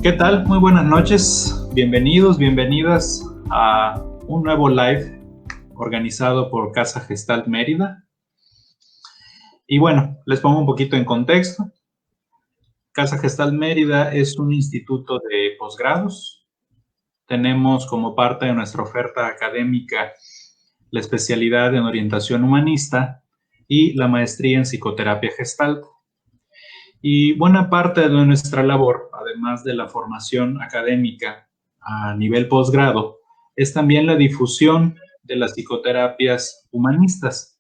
¿Qué tal? Muy buenas noches. Bienvenidos, bienvenidas a un nuevo live organizado por Casa Gestalt Mérida. Y bueno, les pongo un poquito en contexto. Casa Gestalt Mérida es un instituto de posgrados. Tenemos como parte de nuestra oferta académica la especialidad en orientación humanista y la maestría en psicoterapia Gestalt. Y buena parte de nuestra labor, además de la formación académica a nivel posgrado, es también la difusión de las psicoterapias humanistas.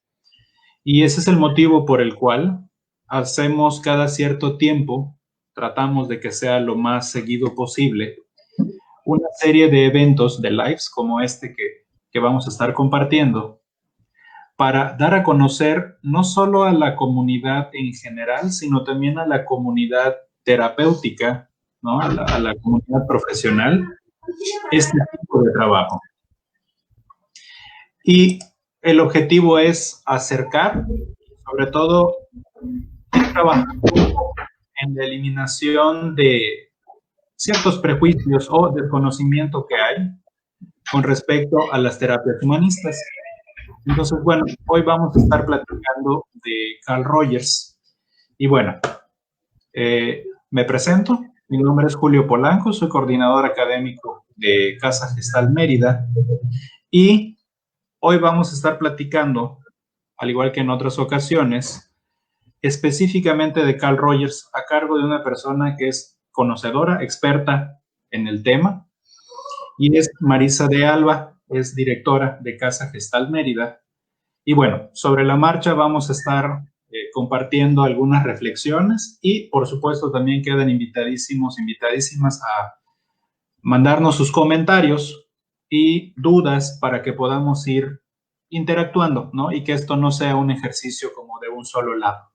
Y ese es el motivo por el cual hacemos cada cierto tiempo, tratamos de que sea lo más seguido posible, una serie de eventos, de lives como este que vamos a estar compartiendo, para dar a conocer no solo a la comunidad en general, sino también a la comunidad terapéutica, ¿no? a la comunidad profesional, este tipo de trabajo. Y el objetivo es acercar, sobre todo, trabajar en la eliminación de ciertos prejuicios o desconocimiento que hay con respecto a las terapias humanistas. Entonces, bueno, hoy vamos a estar platicando de Carl Rogers. Y bueno, me presento. Mi nombre es Julio Polanco, soy coordinador académico de Casa Gestalt Mérida. Y hoy vamos a estar platicando, al igual que en otras ocasiones, específicamente de Carl Rogers a cargo de una persona que es conocedora, experta en el tema, y es Marisa de Alba, es directora de Casa Gestalt Mérida. Y bueno, sobre la marcha vamos a estar compartiendo algunas reflexiones y por supuesto también quedan invitadísimas a mandarnos sus comentarios y dudas para que podamos ir interactuando, ¿no? Y que esto no sea un ejercicio como de un solo lado.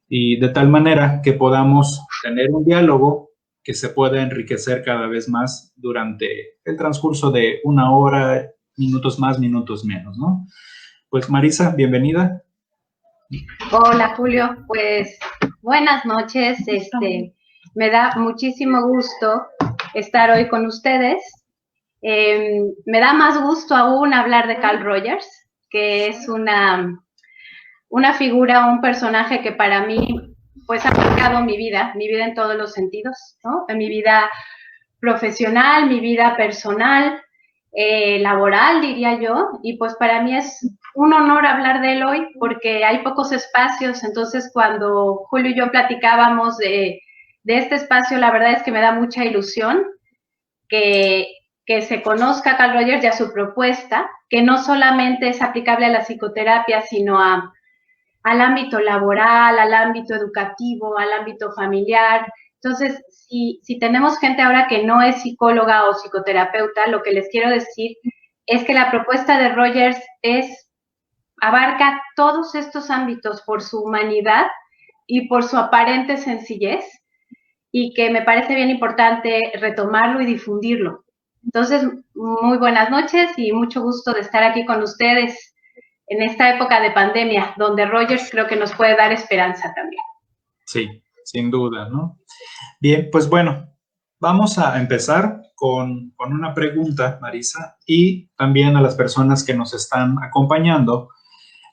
Y de tal manera que podamos tener un diálogo que se pueda enriquecer cada vez más durante el transcurso de una hora, minutos más, minutos menos, ¿no? Pues Marisa, bienvenida. Hola Julio, pues buenas noches. Me da muchísimo gusto estar hoy con ustedes. Me da más gusto aún hablar de Carl Rogers, que es una figura, un personaje que para mí pues ha marcado mi vida en todos los sentidos, ¿no? En mi vida profesional, mi vida personal, laboral, diría yo, y pues para mí es un honor hablar de él hoy porque hay pocos espacios. Entonces cuando Julio y yo platicábamos de este espacio, la verdad es que me da mucha ilusión que se conozca a Carl Rogers y a su propuesta, que no solamente es aplicable a la psicoterapia, sino al ámbito laboral, al ámbito educativo, al ámbito familiar. Entonces, si tenemos gente ahora que no es psicóloga o psicoterapeuta, lo que les quiero decir es que la propuesta de Rogers abarca todos estos ámbitos por su humanidad y por su aparente sencillez, y que me parece bien importante retomarlo y difundirlo. Entonces, muy buenas noches y mucho gusto de estar aquí con ustedes en esta época de pandemia, donde Rogers creo que nos puede dar esperanza también. Sí, sin duda, ¿no? Bien, pues bueno, vamos a empezar con una pregunta, Marisa, y también a las personas que nos están acompañando,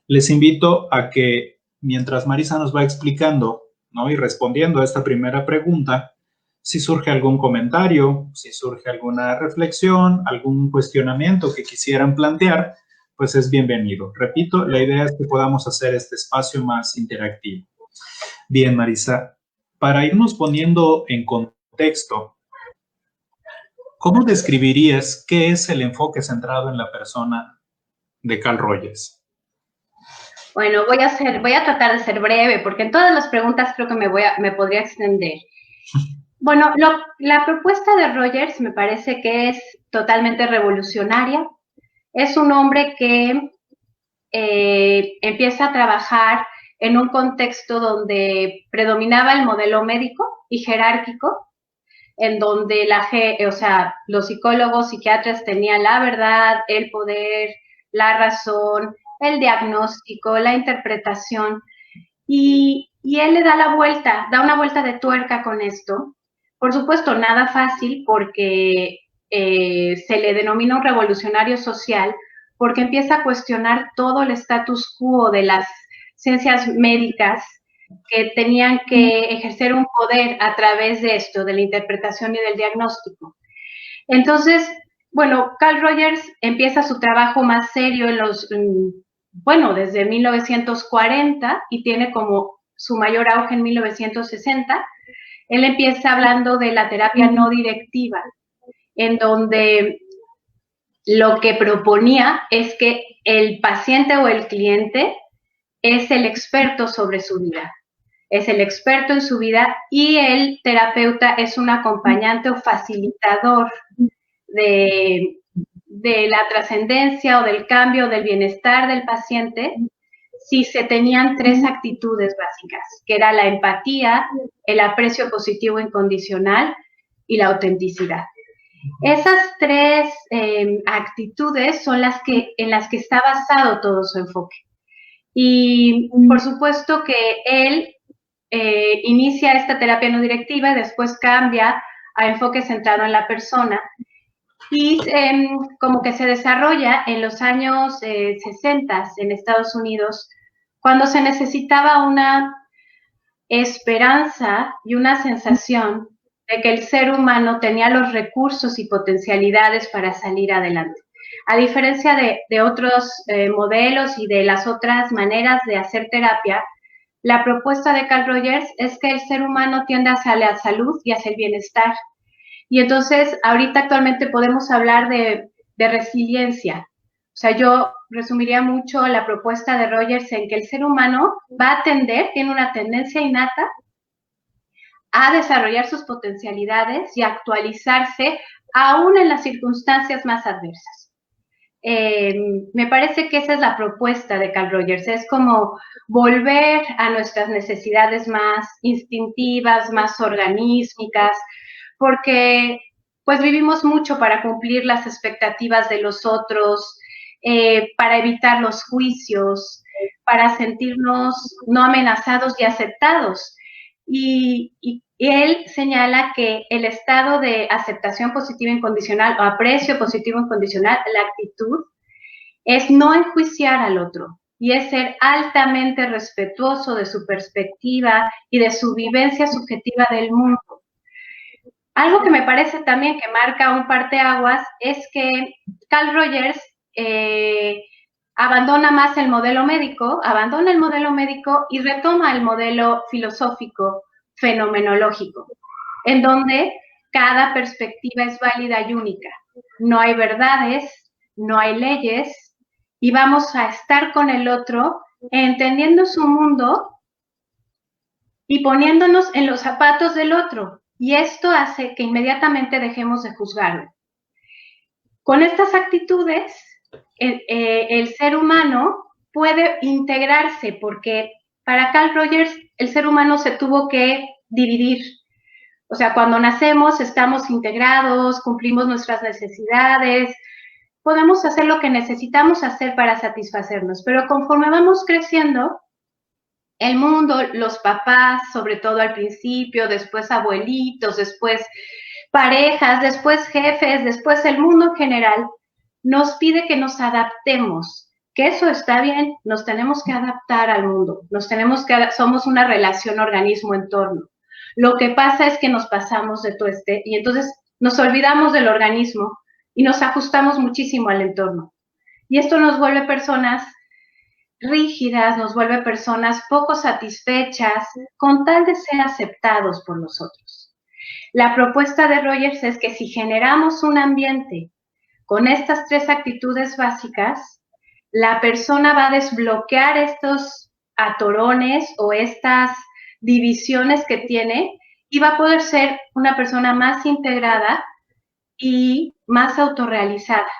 les invito a que mientras Marisa nos va explicando, ¿no? Y respondiendo a esta primera pregunta, si surge algún comentario, si surge alguna reflexión, algún cuestionamiento que quisieran plantear, pues es bienvenido. Repito, la idea es que podamos hacer este espacio más interactivo. Bien, Marisa, para irnos poniendo en contexto, ¿cómo describirías qué es el enfoque centrado en la persona de Carl Rogers? Bueno, voy a tratar de ser breve, porque en todas las preguntas creo que me podría extender. Bueno, la propuesta de Rogers me parece que es totalmente revolucionaria. Es un hombre que empieza a trabajar en un contexto donde predominaba el modelo médico y jerárquico, en donde los psicólogos, psiquiatras tenían la verdad, el poder, la razón, el diagnóstico, la interpretación, y él le da una vuelta de tuerca con esto, Por supuesto, nada fácil porque se le denomina un revolucionario social porque empieza a cuestionar todo el status quo de las ciencias médicas que tenían que ejercer un poder a través de esto, de la interpretación y del diagnóstico. Entonces, bueno, Carl Rogers empieza su trabajo más serio desde 1940 y tiene como su mayor auge en 1960. Él empieza hablando de la terapia no directiva, en donde lo que proponía es que el paciente o el cliente es el experto sobre su vida, es el experto en su vida y el terapeuta es un acompañante o facilitador de la trascendencia o del cambio, del bienestar del paciente, si se tenían 3 actitudes básicas, que era la empatía, el aprecio positivo incondicional y la autenticidad. Esas 3 actitudes son en las que está basado todo su enfoque. Y por supuesto que él inicia esta terapia no directiva y después cambia a enfoque centrado en la persona. Y como que se desarrolla en los años 60 en Estados Unidos, cuando se necesitaba una esperanza y una sensación de que el ser humano tenía los recursos y potencialidades para salir adelante. A diferencia de otros modelos y de las otras maneras de hacer terapia, la propuesta de Carl Rogers es que el ser humano tiende hacia la salud y hacia el bienestar. Y entonces, ahorita actualmente podemos hablar de resiliencia. O sea, yo resumiría mucho la propuesta de Rogers en que el ser humano tiene una tendencia innata a desarrollar sus potencialidades y a actualizarse aún en las circunstancias más adversas. Me parece que esa es la propuesta de Carl Rogers, es como volver a nuestras necesidades más instintivas, más organísmicas, porque pues vivimos mucho para cumplir las expectativas de los otros, para evitar los juicios, para sentirnos no amenazados y aceptados. Y él señala que el estado de aceptación positiva incondicional o aprecio positivo incondicional, la actitud, es no enjuiciar al otro y es ser altamente respetuoso de su perspectiva y de su vivencia subjetiva del mundo. Algo que me parece también que marca un parteaguas es que Carl Rogers abandona el modelo médico y retoma el modelo filosófico fenomenológico, en donde cada perspectiva es válida y única. No hay verdades, no hay leyes, y vamos a estar con el otro entendiendo su mundo y poniéndonos en los zapatos del otro. Y esto hace que inmediatamente dejemos de juzgarlo. Con estas actitudes, el ser humano puede integrarse, porque para Carl Rogers el ser humano se tuvo que dividir. O sea, cuando nacemos estamos integrados, cumplimos nuestras necesidades, podemos hacer lo que necesitamos hacer para satisfacernos, pero conforme vamos creciendo, el mundo, los papás, sobre todo al principio, después abuelitos, después parejas, después jefes, después el mundo en general, nos pide que nos adaptemos, que eso está bien, nos tenemos que adaptar al mundo, somos una relación organismo-entorno. Lo que pasa es que nos pasamos de tueste y entonces nos olvidamos del organismo y nos ajustamos muchísimo al entorno. Y esto nos vuelve personas rígidas, nos vuelve personas poco satisfechas con tal de ser aceptados por los otros. La propuesta de Rogers es que si generamos un ambiente con estas 3 actitudes básicas, la persona va a desbloquear estos atorones o estas divisiones que tiene y va a poder ser una persona más integrada y más autorrealizada.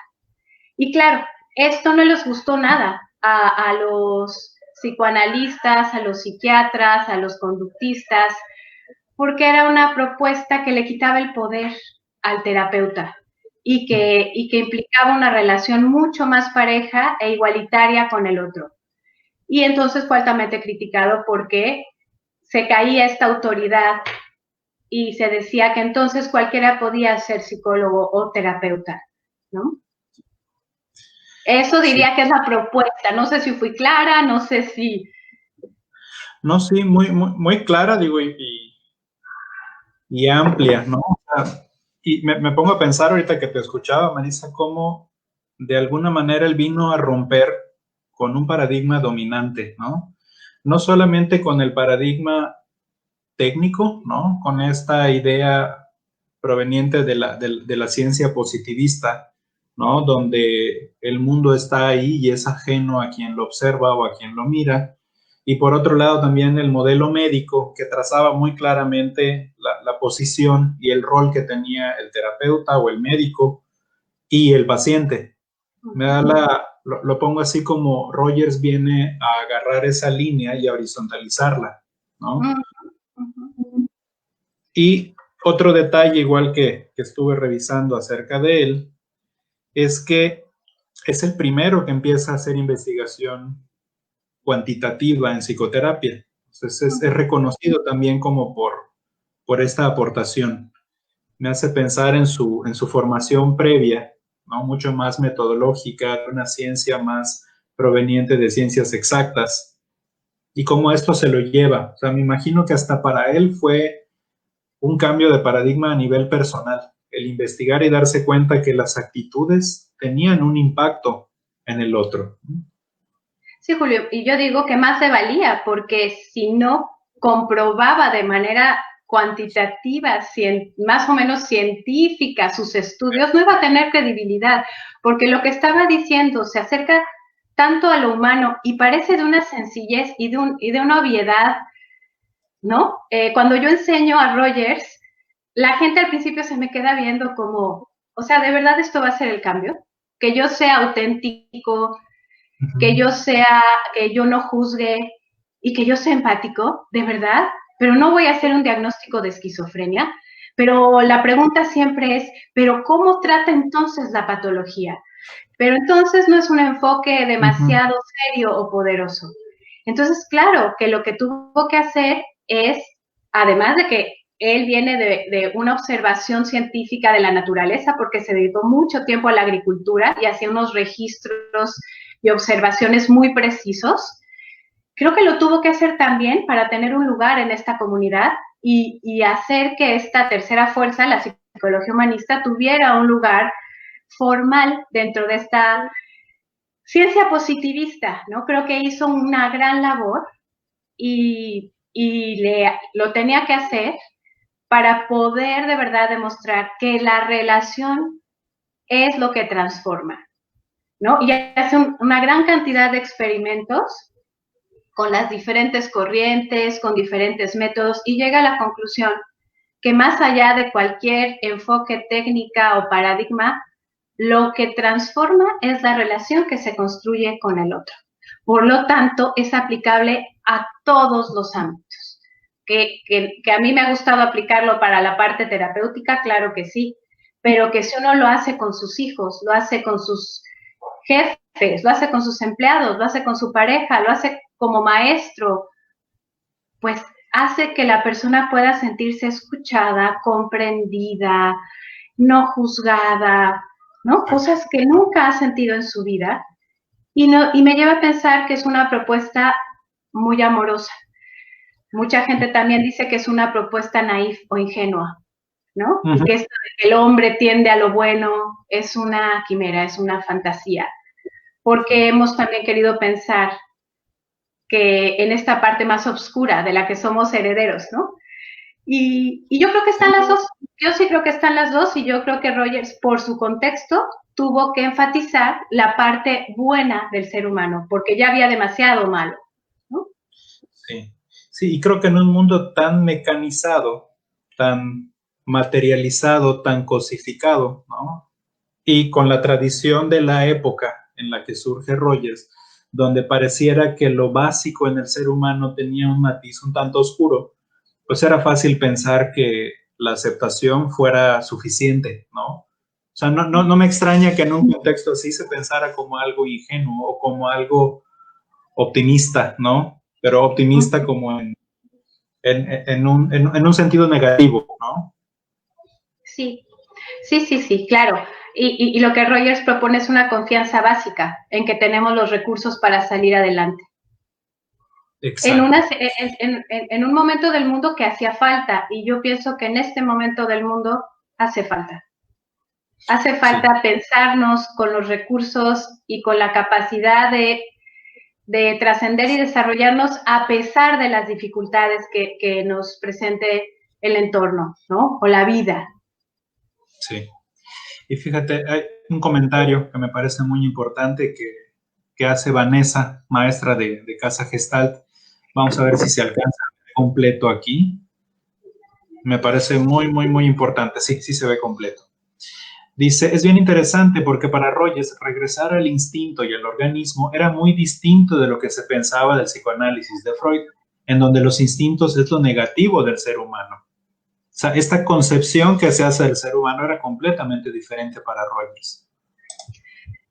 Y claro, esto no les gustó nada a los psicoanalistas, a los psiquiatras, a los conductistas, porque era una propuesta que le quitaba el poder al terapeuta y que implicaba una relación mucho más pareja e igualitaria con el otro. Y entonces fue altamente criticado porque se caía esta autoridad y se decía que entonces cualquiera podía ser psicólogo o terapeuta, ¿no? Eso diría que es la propuesta. No sé si fui clara, no sé si... No, sí, muy clara, digo, y amplia, ¿no? O sea, y me pongo a pensar ahorita que te escuchaba, Marisa, cómo de alguna manera él vino a romper con un paradigma dominante, ¿no? No solamente con el paradigma técnico, ¿no? Con esta idea proveniente de la ciencia positivista, ¿no? Donde el mundo está ahí y es ajeno a quien lo observa o a quien lo mira. Y por otro lado también el modelo médico que trazaba muy claramente la posición y el rol que tenía el terapeuta o el médico y el paciente. Lo pongo así como Rogers viene a agarrar esa línea y a horizontalizarla, ¿no? Y otro detalle, igual que estuve revisando acerca de él, es que es el primero que empieza a hacer investigación cuantitativa en psicoterapia. Entonces es reconocido también como por esta aportación. Me hace pensar en su formación previa, ¿no? Mucho más metodológica, una ciencia más proveniente de ciencias exactas, y cómo esto se lo lleva. O sea, me imagino que hasta para él fue un cambio de paradigma a nivel personal, el investigar y darse cuenta que las actitudes tenían un impacto en el otro. Sí, Julio, y yo digo que más se valía, porque si no comprobaba de manera cuantitativa, más o menos científica, sus estudios, no iba a tener credibilidad, porque lo que estaba diciendo se acerca tanto a lo humano y parece de una sencillez y de una obviedad, ¿no? Cuando yo enseño a Rogers, la gente al principio se me queda viendo como, o sea, ¿de verdad esto va a ser el cambio? Que yo sea auténtico, que yo no juzgue y que yo sea empático, de verdad, pero no voy a hacer un diagnóstico de esquizofrenia. Pero la pregunta siempre es, ¿pero cómo trata entonces la patología? Pero entonces no es un enfoque demasiado serio o poderoso. Entonces, claro, que lo que tuvo que hacer es, además de que él viene de una observación científica de la naturaleza, porque se dedicó mucho tiempo a la agricultura y hacía unos registros y observaciones muy precisos, creo que lo tuvo que hacer también para tener un lugar en esta comunidad y hacer que esta tercera fuerza, la psicología humanista, tuviera un lugar formal dentro de esta ciencia positivista, ¿no? Creo que hizo una gran labor y lo tenía que hacer para poder de verdad demostrar que la relación es lo que transforma, ¿no? Y hace una gran cantidad de experimentos con las diferentes corrientes, con diferentes métodos, y llega a la conclusión que más allá de cualquier enfoque, técnica o paradigma, lo que transforma es la relación que se construye con el otro. Por lo tanto, es aplicable a todos los ámbitos. Que a mí me ha gustado aplicarlo para la parte terapéutica, claro que sí, pero que si uno lo hace con sus hijos, lo hace con sus jefes, lo hace con sus empleados, lo hace con su pareja, lo hace como maestro, pues hace que la persona pueda sentirse escuchada, comprendida, no juzgada, ¿no? Cosas que nunca ha sentido en su vida. Y me lleva a pensar que es una propuesta muy amorosa. Mucha gente también dice que es una propuesta naif o ingenua, ¿no? Y que esto de que el hombre tiende a lo bueno es una quimera, es una fantasía. Porque hemos también querido pensar que en esta parte más oscura de la que somos herederos, ¿no? Y yo creo que están las dos, yo sí creo que están las dos, y yo creo que Rogers, por su contexto, tuvo que enfatizar la parte buena del ser humano, porque ya había demasiado malo, ¿no? Sí, sí, y creo que en un mundo tan mecanizado, tan materializado, tan cosificado, ¿no? Y con la tradición de la época en la que surge Rogers, donde pareciera que lo básico en el ser humano tenía un matiz un tanto oscuro, pues era fácil pensar que la aceptación fuera suficiente, ¿no? O sea, no me extraña que en un contexto así se pensara como algo ingenuo o como algo optimista, ¿no? Pero optimista como en en un sentido negativo, ¿no? Sí, claro. Y lo que Rogers propone es una confianza básica en que tenemos los recursos para salir adelante. Exacto. En un momento del mundo que hacía falta, y yo pienso que en este momento del mundo hace falta. Hace falta pensarnos con los recursos y con la capacidad de trascender y desarrollarnos a pesar de las dificultades que nos presente el entorno, ¿no? O la vida. Sí. Y fíjate, hay un comentario que me parece muy importante que hace Vanessa, maestra de Casa Gestalt. Vamos a ver si se alcanza completo aquí. Me parece muy, muy, muy importante. Sí, sí se ve completo. Dice, es bien interesante porque para Rogers regresar al instinto y al organismo era muy distinto de lo que se pensaba del psicoanálisis de Freud, en donde los instintos es lo negativo del ser humano. O sea, esta concepción que se hace del ser humano era completamente diferente para Rogers.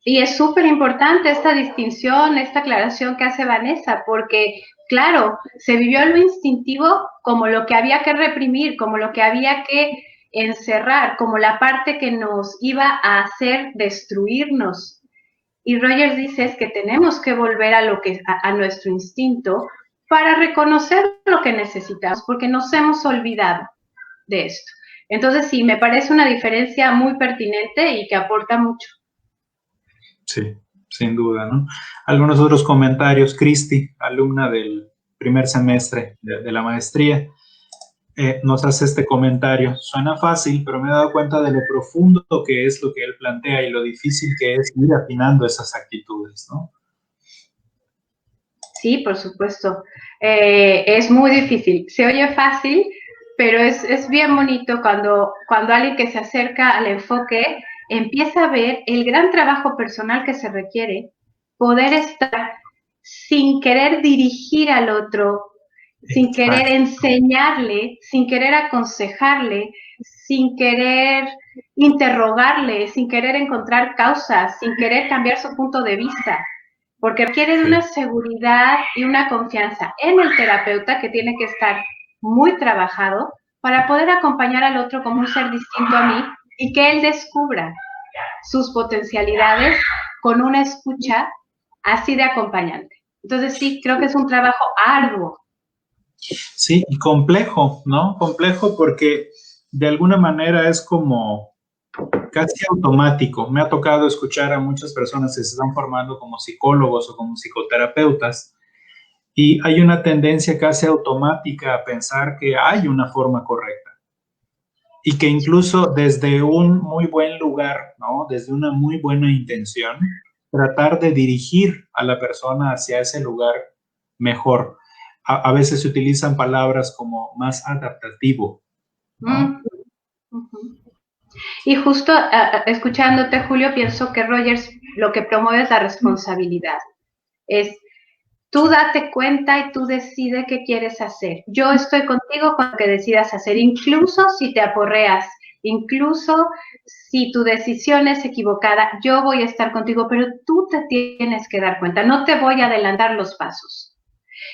Y es súper importante esta distinción, esta aclaración que hace Vanessa, porque, claro, se vivió lo instintivo como lo que había que reprimir, como lo que había que encerrar, como la parte que nos iba a hacer destruirnos. Y Rogers dice es que tenemos que volver a nuestro instinto para reconocer lo que necesitamos, porque nos hemos olvidado de esto. Entonces, sí, me parece una diferencia muy pertinente y que aporta mucho. Sí, sin duda, ¿no? Algunos otros comentarios. Cristi, alumna del primer semestre de la maestría, nos hace este comentario. Suena fácil, pero me he dado cuenta de lo profundo que es lo que él plantea y lo difícil que es ir afinando esas actitudes, ¿no? Sí, por supuesto. Es muy difícil. Se oye fácil, pero es bien bonito cuando alguien que se acerca al enfoque empieza a ver el gran trabajo personal que se requiere, poder estar sin querer dirigir al otro, sin querer enseñarle, sin querer aconsejarle, sin querer interrogarle, sin querer encontrar causas, sin querer cambiar su punto de vista, porque requiere de una seguridad y una confianza en el terapeuta que tiene que estar muy trabajado para poder acompañar al otro como un ser distinto a mí y que él descubra sus potencialidades con una escucha así de acompañante. Entonces sí, creo que es un trabajo arduo. Sí, y complejo, ¿no? Complejo porque de alguna manera es como casi automático. Me ha tocado escuchar a muchas personas que se están formando como psicólogos o como psicoterapeutas y hay una tendencia casi automática a pensar que hay una forma correcta y que incluso desde un muy buen lugar, ¿no? Desde una muy buena intención, tratar de dirigir a la persona hacia ese lugar mejor. A veces se utilizan palabras como más adaptativo, ¿no? Y justo escuchándote, Julio, pienso que Rogers lo que promueve es la responsabilidad. Es tú date cuenta y tú decide qué quieres hacer. Yo estoy contigo con lo que decidas hacer, incluso si te aporreas, incluso si tu decisión es equivocada, yo voy a estar contigo, pero tú te tienes que dar cuenta, no te voy a adelantar los pasos.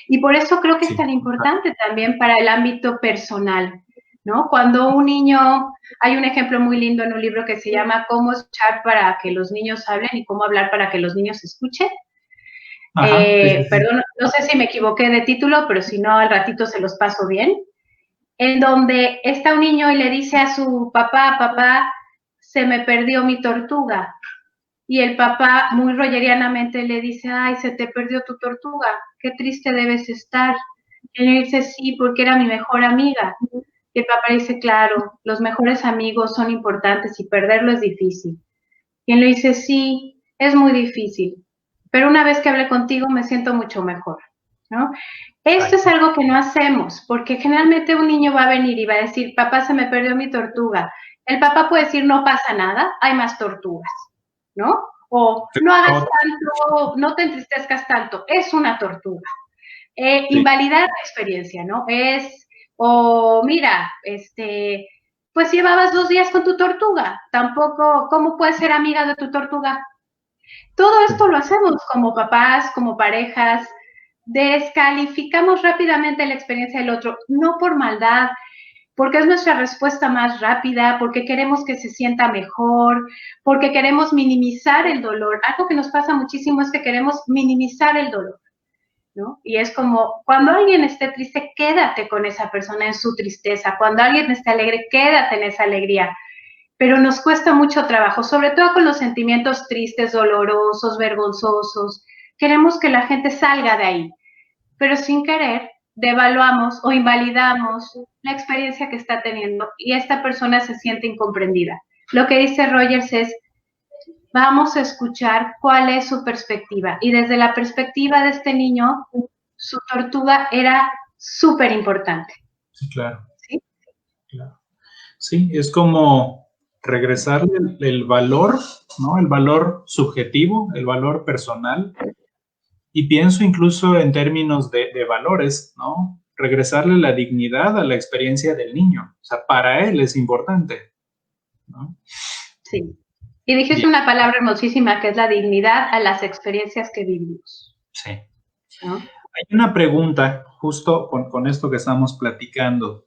Y por eso creo que es tan importante también para el ámbito personal, ¿no? Cuando un niño, hay un ejemplo muy lindo en un libro que se llama Cómo escuchar para que los niños hablen y cómo hablar para que los niños escuchen. Perdón, no sé si me equivoqué de título, pero si no, al ratito se los paso bien. En donde está un niño y le dice a su papá, papá, se me perdió mi tortuga. Y el papá muy rogerianamente le dice, ay, se te perdió tu tortuga, qué triste debes estar. Y él le dice, sí, porque era mi mejor amiga. Y el papá le dice, claro, los mejores amigos son importantes y perderlo es difícil. Y él le dice, sí, es muy difícil, pero una vez que hablé contigo me siento mucho mejor, ¿no? Esto es algo que no hacemos, porque generalmente un niño va a venir y va a decir, papá, se me perdió mi tortuga. El papá puede decir, no pasa nada, hay más tortugas, ¿no? O no hagas tanto, no te entristezcas tanto, es una tortuga. Invalidar la experiencia, ¿no? O mira, pues llevabas 2 días con tu tortuga, tampoco, ¿cómo puedes ser amiga de tu tortuga? Todo esto lo hacemos como papás, como parejas, descalificamos rápidamente la experiencia del otro, no por maldad, porque es nuestra respuesta más rápida, porque queremos que se sienta mejor, porque queremos minimizar el dolor. Algo que nos pasa muchísimo es que queremos minimizar el dolor, ¿no? Y es como, cuando alguien esté triste, quédate con esa persona en su tristeza. Cuando alguien esté alegre, quédate en esa alegría. Pero nos cuesta mucho trabajo, sobre todo con los sentimientos tristes, dolorosos, vergonzosos. Queremos que la gente salga de ahí, pero sin querer devaluamos o invalidamos la experiencia que está teniendo y esta persona se siente incomprendida. Lo que dice Rogers es, vamos a escuchar cuál es su perspectiva. Y desde la perspectiva de este niño, su tortuga era súper importante. Sí, claro. ¿Sí? Claro. Sí, es como regresarle el valor, ¿no? El valor subjetivo, el valor personal. Y pienso incluso en términos de valores, ¿no? Regresarle la dignidad a la experiencia del niño. O sea, para él es importante, ¿no? Sí. Y dijiste una palabra hermosísima que es la dignidad a las experiencias que vivimos. Sí. ¿No? Hay una pregunta justo con esto que estamos platicando.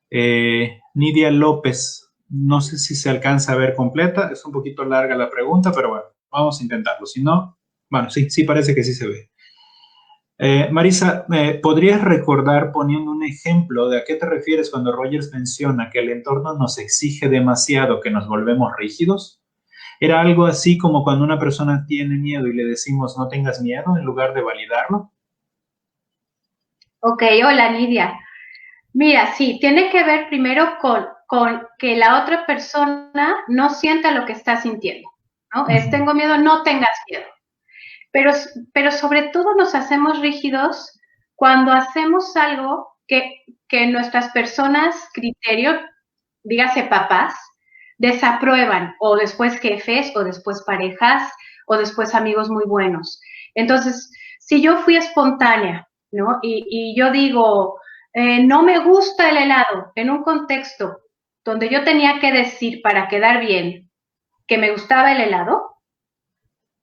Nidia López, no sé si se alcanza a ver completa, es un poquito larga la pregunta, pero bueno, vamos a intentarlo. Si no, bueno, sí parece que sí se ve. Marisa, ¿podrías recordar poniendo un ejemplo de a qué te refieres cuando Rogers menciona que el entorno nos exige demasiado, que nos volvemos rígidos? ¿Era algo así como cuando una persona tiene miedo y le decimos no tengas miedo en lugar de validarlo? Ok, hola Nidia. Mira, sí, tiene que ver primero con que la otra persona no sienta lo que está sintiendo, ¿no? Es tengo miedo, no tengas miedo. Pero sobre todo nos hacemos rígidos cuando hacemos algo que nuestras personas, criterio, dígase papás, desaprueban, o después jefes, o después parejas, o después amigos muy buenos. Entonces, si yo fui espontánea, ¿no? Y yo digo, no me gusta el helado, en un contexto donde yo tenía que decir para quedar bien que me gustaba el helado,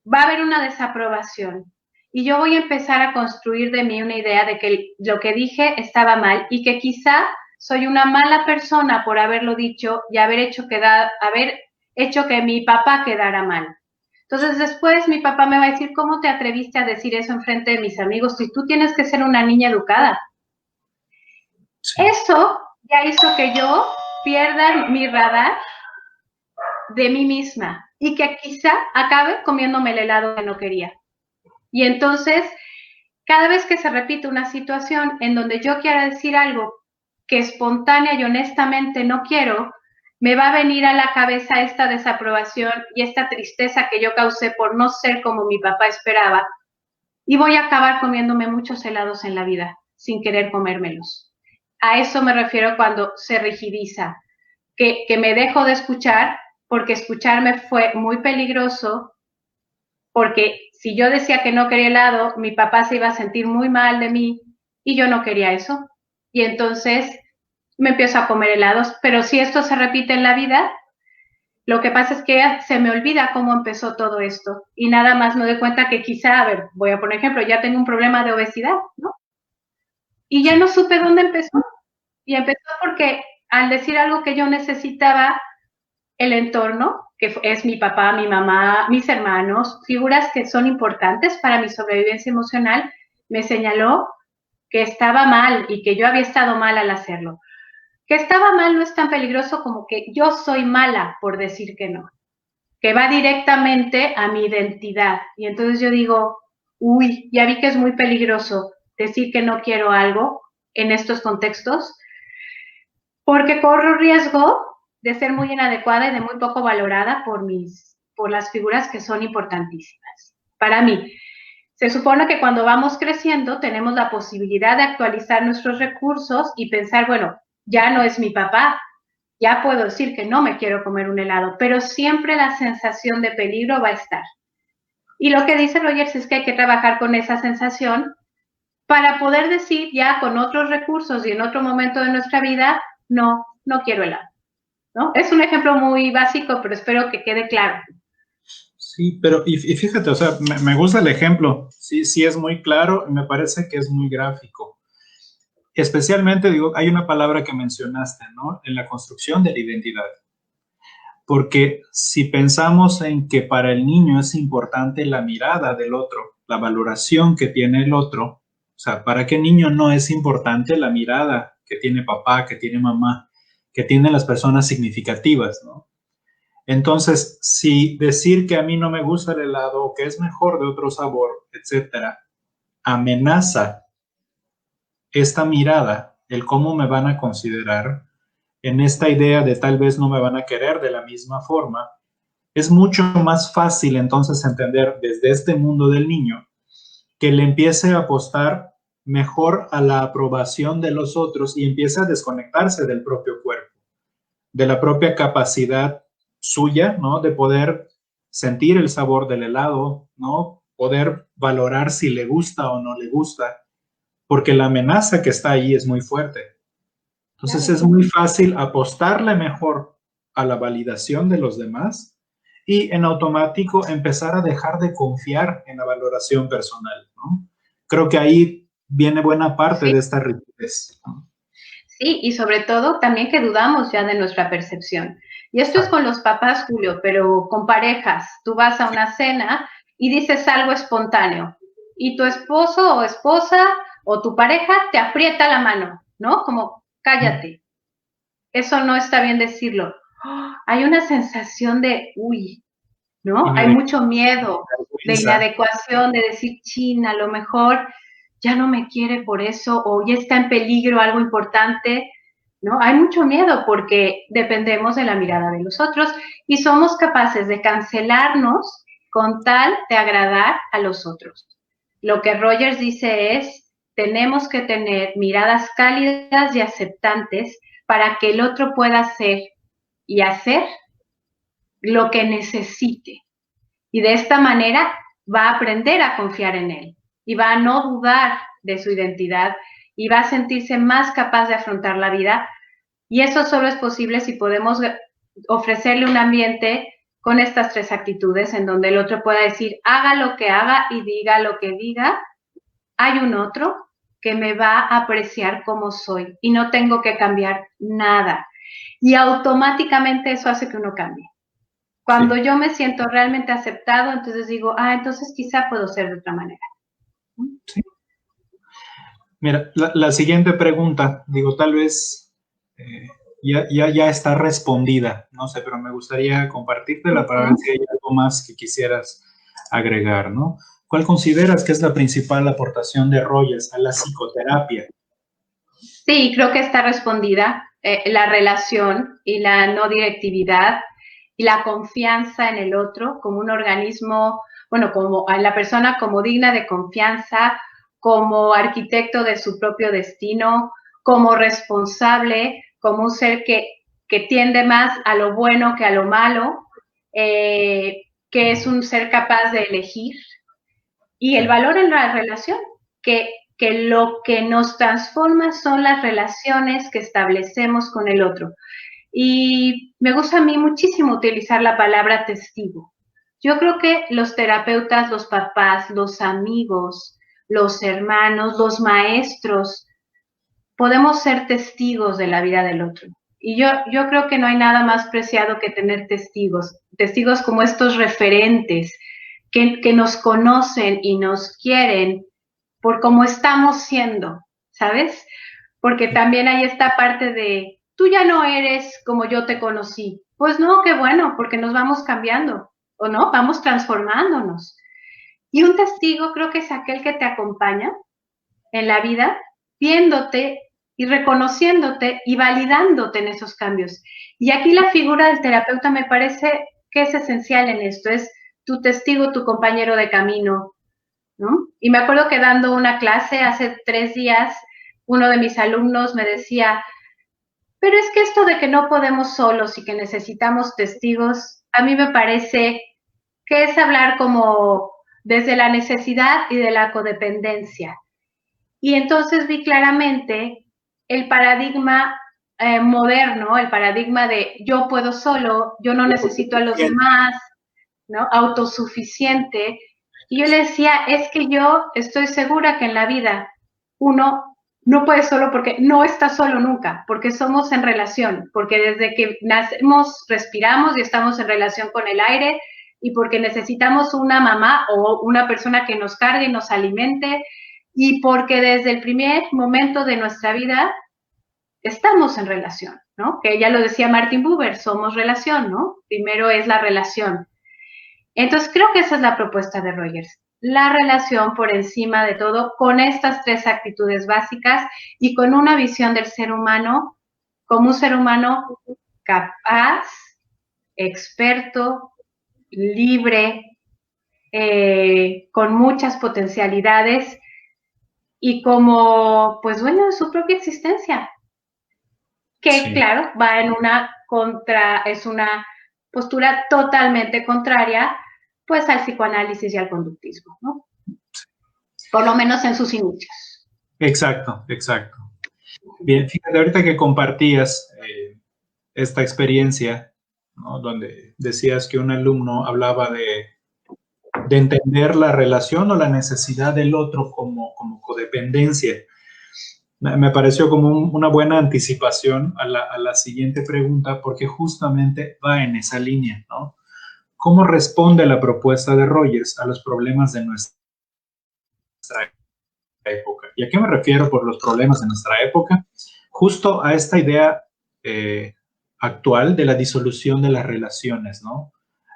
va a haber una desaprobación. Y yo voy a empezar a construir de mí una idea de que lo que dije estaba mal y que quizá soy una mala persona por haberlo dicho y haber hecho que mi papá quedara mal. Entonces después mi papá me va a decir, ¿cómo te atreviste a decir eso en frente de mis amigos si tú tienes que ser una niña educada? Sí. Eso ya hizo que yo pierda mi radar de mí misma y que quizá acabe comiéndome el helado que no quería. Y entonces, cada vez que se repite una situación en donde yo quiera decir algo que espontánea y honestamente no quiero, me va a venir a la cabeza esta desaprobación y esta tristeza que yo causé por no ser como mi papá esperaba, y voy a acabar comiéndome muchos helados en la vida, sin querer comérmelos. A eso me refiero cuando se rigidiza, que me dejo de escuchar, porque escucharme fue muy peligroso, porque si yo decía que no quería helado, mi papá se iba a sentir muy mal de mí y yo no quería eso. Y entonces me empiezo a comer helados, pero si esto se repite en la vida, lo que pasa es que se me olvida cómo empezó todo esto y nada más me doy cuenta que quizá, a ver, voy a poner ejemplo, ya tengo un problema de obesidad, ¿no? Y ya no supe dónde empezó. Y empezó porque al decir algo que yo necesitaba, el entorno, que es mi papá, mi mamá, mis hermanos, figuras que son importantes para mi sobrevivencia emocional, me señaló que estaba mal y que yo había estado mal al hacerlo. Que estaba mal no es tan peligroso como que yo soy mala por decir que no, que va directamente a mi identidad. Y entonces yo digo, uy, ya vi que es muy peligroso decir que no quiero algo en estos contextos, porque corro riesgo de ser muy inadecuada y de muy poco valorada por las figuras que son importantísimas. Para mí, se supone que cuando vamos creciendo tenemos la posibilidad de actualizar nuestros recursos y pensar, bueno, ya no es mi papá, ya puedo decir que no me quiero comer un helado, pero siempre la sensación de peligro va a estar. Y lo que dice Rogers es que hay que trabajar con esa sensación para poder decir ya con otros recursos y en otro momento de nuestra vida, no quiero helado, ¿no? Es un ejemplo muy básico, pero espero que quede claro. Sí, pero y fíjate, o sea, me gusta el ejemplo, sí, sí es muy claro, y me parece que es muy gráfico. Especialmente, digo, hay una palabra que mencionaste, ¿no? En la construcción de la identidad. Porque si pensamos en que para el niño es importante la mirada del otro, la valoración que tiene el otro, o sea, ¿para qué niño no es importante la mirada que tiene papá, que tiene mamá, que tienen las personas significativas, ¿no? Entonces, si decir que a mí no me gusta el helado o que es mejor de otro sabor, etcétera, amenaza esta mirada, el cómo me van a considerar, en esta idea de tal vez no me van a querer de la misma forma, es mucho más fácil entonces entender desde este mundo del niño que le empiece a apostar mejor a la aprobación de los otros y empiece a desconectarse del propio cuerpo, de la propia capacidad suya, ¿no? De poder sentir el sabor del helado, ¿no? Poder valorar si le gusta o no le gusta, porque la amenaza que está ahí es muy fuerte. Entonces Claro. es muy fácil apostarle mejor a la validación de los demás y en automático empezar a dejar de confiar en la valoración personal, ¿no? Creo que ahí viene buena parte Sí. de esta rigidez, ¿no? Sí, y sobre todo también que dudamos ya de nuestra percepción. Y esto es con los papás, Julio, pero con parejas. Tú vas a una cena y dices algo espontáneo y tu esposo o esposa o tu pareja te aprieta la mano, ¿no? Como, cállate. Eso no está bien decirlo. Hay una sensación de, uy, ¿no? Hay mucho miedo de Inadecuancia. inadecuación, de decir, chin, a lo mejor ya no me quiere por eso o ya está en peligro algo importante, ¿no? Hay mucho miedo porque dependemos de la mirada de los otros y somos capaces de cancelarnos con tal de agradar a los otros. Lo que Rogers dice es, tenemos que tener miradas cálidas y aceptantes para que el otro pueda ser y hacer lo que necesite. Y de esta manera va a aprender a confiar en él y va a no dudar de su identidad y va a sentirse más capaz de afrontar la vida. Y eso solo es posible si podemos ofrecerle un ambiente con estas tres actitudes en donde el otro pueda decir, haga lo que haga y diga lo que diga, hay un otro que me va a apreciar como soy y no tengo que cambiar nada. Y automáticamente eso hace que uno cambie. Cuando Sí, yo me siento realmente aceptado, entonces digo, entonces quizá puedo ser de otra manera. sí. Mira, la siguiente pregunta, digo, tal vez ya está respondida, no sé, pero me gustaría compartírtela para ver si hay algo más que quisieras agregar, ¿no? ¿Cuál consideras que es la principal aportación de Rogers a la psicoterapia? Sí, creo que está respondida. La relación y la no directividad y la confianza en el otro como un organismo, bueno, como a la persona como digna de confianza, como arquitecto de su propio destino, como responsable, como un ser que tiende más a lo bueno que a lo malo, que es un ser capaz de elegir y el valor en la relación, que lo que nos transforma son las relaciones que establecemos con el otro. Y me gusta a mí muchísimo utilizar la palabra testigo. Yo creo que los terapeutas, los papás, los amigos, los hermanos, los maestros, podemos ser testigos de la vida del otro. Y yo creo que no hay nada más preciado que tener testigos, testigos como estos referentes que nos conocen y nos quieren por cómo estamos siendo, ¿sabes? Porque también hay esta parte de, tú ya no eres como yo te conocí. Pues no, qué bueno, porque nos vamos cambiando, ¿o no? Vamos transformándonos. Y un testigo creo que es aquel que te acompaña en la vida, viéndote y reconociéndote y validándote en esos cambios. Y aquí la figura del terapeuta me parece que es esencial en esto, es tu testigo, tu compañero de camino, ¿no? Y me acuerdo que dando una clase hace 3 días, uno de mis alumnos me decía, pero es que esto de que no podemos solos y que necesitamos testigos, a mí me parece que es hablar como desde la necesidad y de la codependencia. Y entonces vi claramente el paradigma moderno, el paradigma de yo puedo solo, yo no necesito a los demás, ¿no? Autosuficiente. Y yo le decía, es que yo estoy segura que en la vida uno no puede solo, porque no está solo nunca, porque somos en relación, porque desde que nacemos respiramos y estamos en relación con el aire, y porque necesitamos una mamá o una persona que nos cargue y nos alimente, y porque desde el primer momento de nuestra vida estamos en relación, ¿no? Que ya lo decía Martin Buber, somos relación, ¿no? Primero es la relación. Entonces creo que esa es la propuesta de Rogers, la relación por encima de todo, con estas 3 actitudes básicas y con una visión del ser humano como un ser humano capaz, experto, libre, con muchas potencialidades y como pues dueño de su propia existencia, que sí, claro, va en es una postura totalmente contraria pues al psicoanálisis y al conductismo, ¿no? Por lo menos en sus inicios. Exacto, exacto. Bien, fíjate, ahorita que compartías esta experiencia, ¿no? Donde decías que un alumno hablaba de entender la relación o la necesidad del otro como codependencia. Me pareció como una buena anticipación a la siguiente pregunta, porque justamente va en esa línea, ¿no? ¿Cómo responde la propuesta de Rogers a los problemas de nuestra época? ¿Y a qué me refiero por los problemas de nuestra época? Justo a esta idea actual de la disolución de las relaciones, ¿no?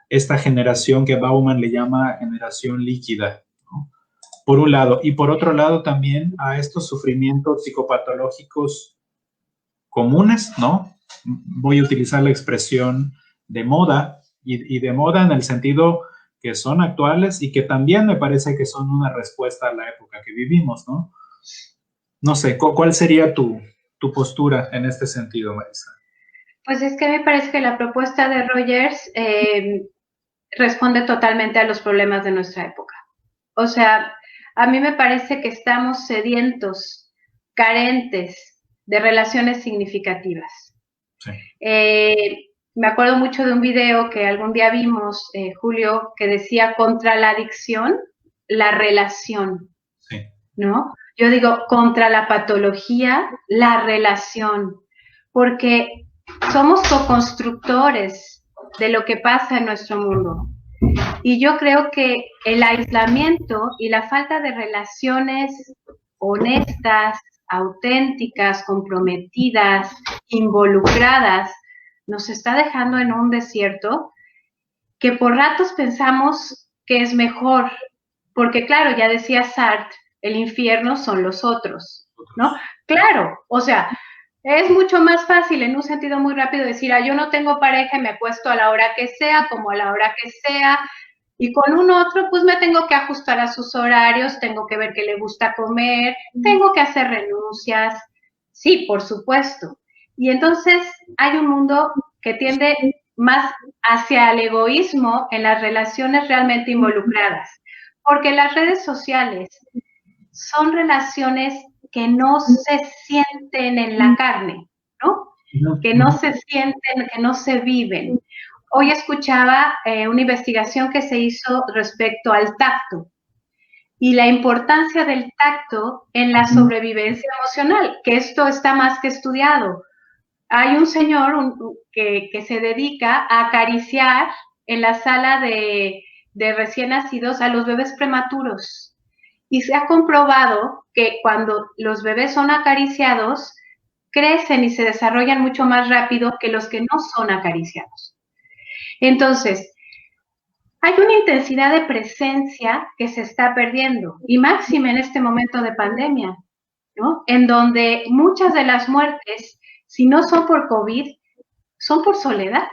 Esta generación que Bauman le llama generación líquida, ¿no? Por un lado, y por otro lado también a estos sufrimientos psicopatológicos comunes, ¿no? Voy a utilizar la expresión de moda, y de moda en el sentido que son actuales y que también me parece que son una respuesta a la época que vivimos, ¿no? No sé, ¿cuál sería tu postura en este sentido, Marisa? Pues es que me parece que la propuesta de Rogers responde totalmente a los problemas de nuestra época. O sea, a mí me parece que estamos sedientos, carentes de relaciones significativas. Sí. Me acuerdo mucho de un video que algún día vimos, Julio, que decía contra la adicción, la relación, sí, ¿no? Yo digo contra la patología, la relación, porque somos co-constructores de lo que pasa en nuestro mundo. Y yo creo que el aislamiento y la falta de relaciones honestas, auténticas, comprometidas, involucradas, nos está dejando en un desierto que por ratos pensamos que es mejor, porque claro, ya decía Sartre, el infierno son los otros, ¿no? Claro, o sea, es mucho más fácil en un sentido muy rápido decir, yo no tengo pareja, me acuesto a la hora que sea, como a la hora que sea, y con un otro, pues me tengo que ajustar a sus horarios, tengo que ver qué le gusta comer, tengo que hacer renuncias. Sí, por supuesto. Y entonces hay un mundo que tiende más hacia el egoísmo en las relaciones realmente involucradas, porque las redes sociales son relaciones que no se sienten en la carne, ¿no? Que no se sienten, que no se viven. Hoy escuchaba una investigación que se hizo respecto al tacto y la importancia del tacto en la sobrevivencia emocional, que esto está más que estudiado. Hay un señor que se dedica a acariciar en la sala de recién nacidos a los bebés prematuros. Y se ha comprobado que cuando los bebés son acariciados, crecen y se desarrollan mucho más rápido que los que no son acariciados. Entonces, hay una intensidad de presencia que se está perdiendo, y máxime en este momento de pandemia, ¿no? En donde muchas de las muertes, si no son por COVID, son por soledad.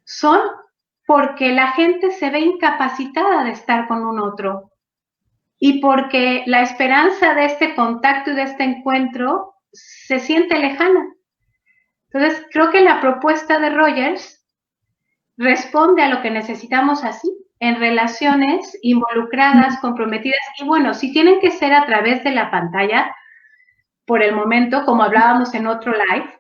Son porque la gente se ve incapacitada de estar con un otro y porque la esperanza de este contacto y de este encuentro se siente lejana. Entonces, creo que la propuesta de Rogers responde a lo que necesitamos así, en relaciones involucradas, comprometidas, y bueno, si tienen que ser a través de la pantalla, por el momento, como hablábamos en otro live,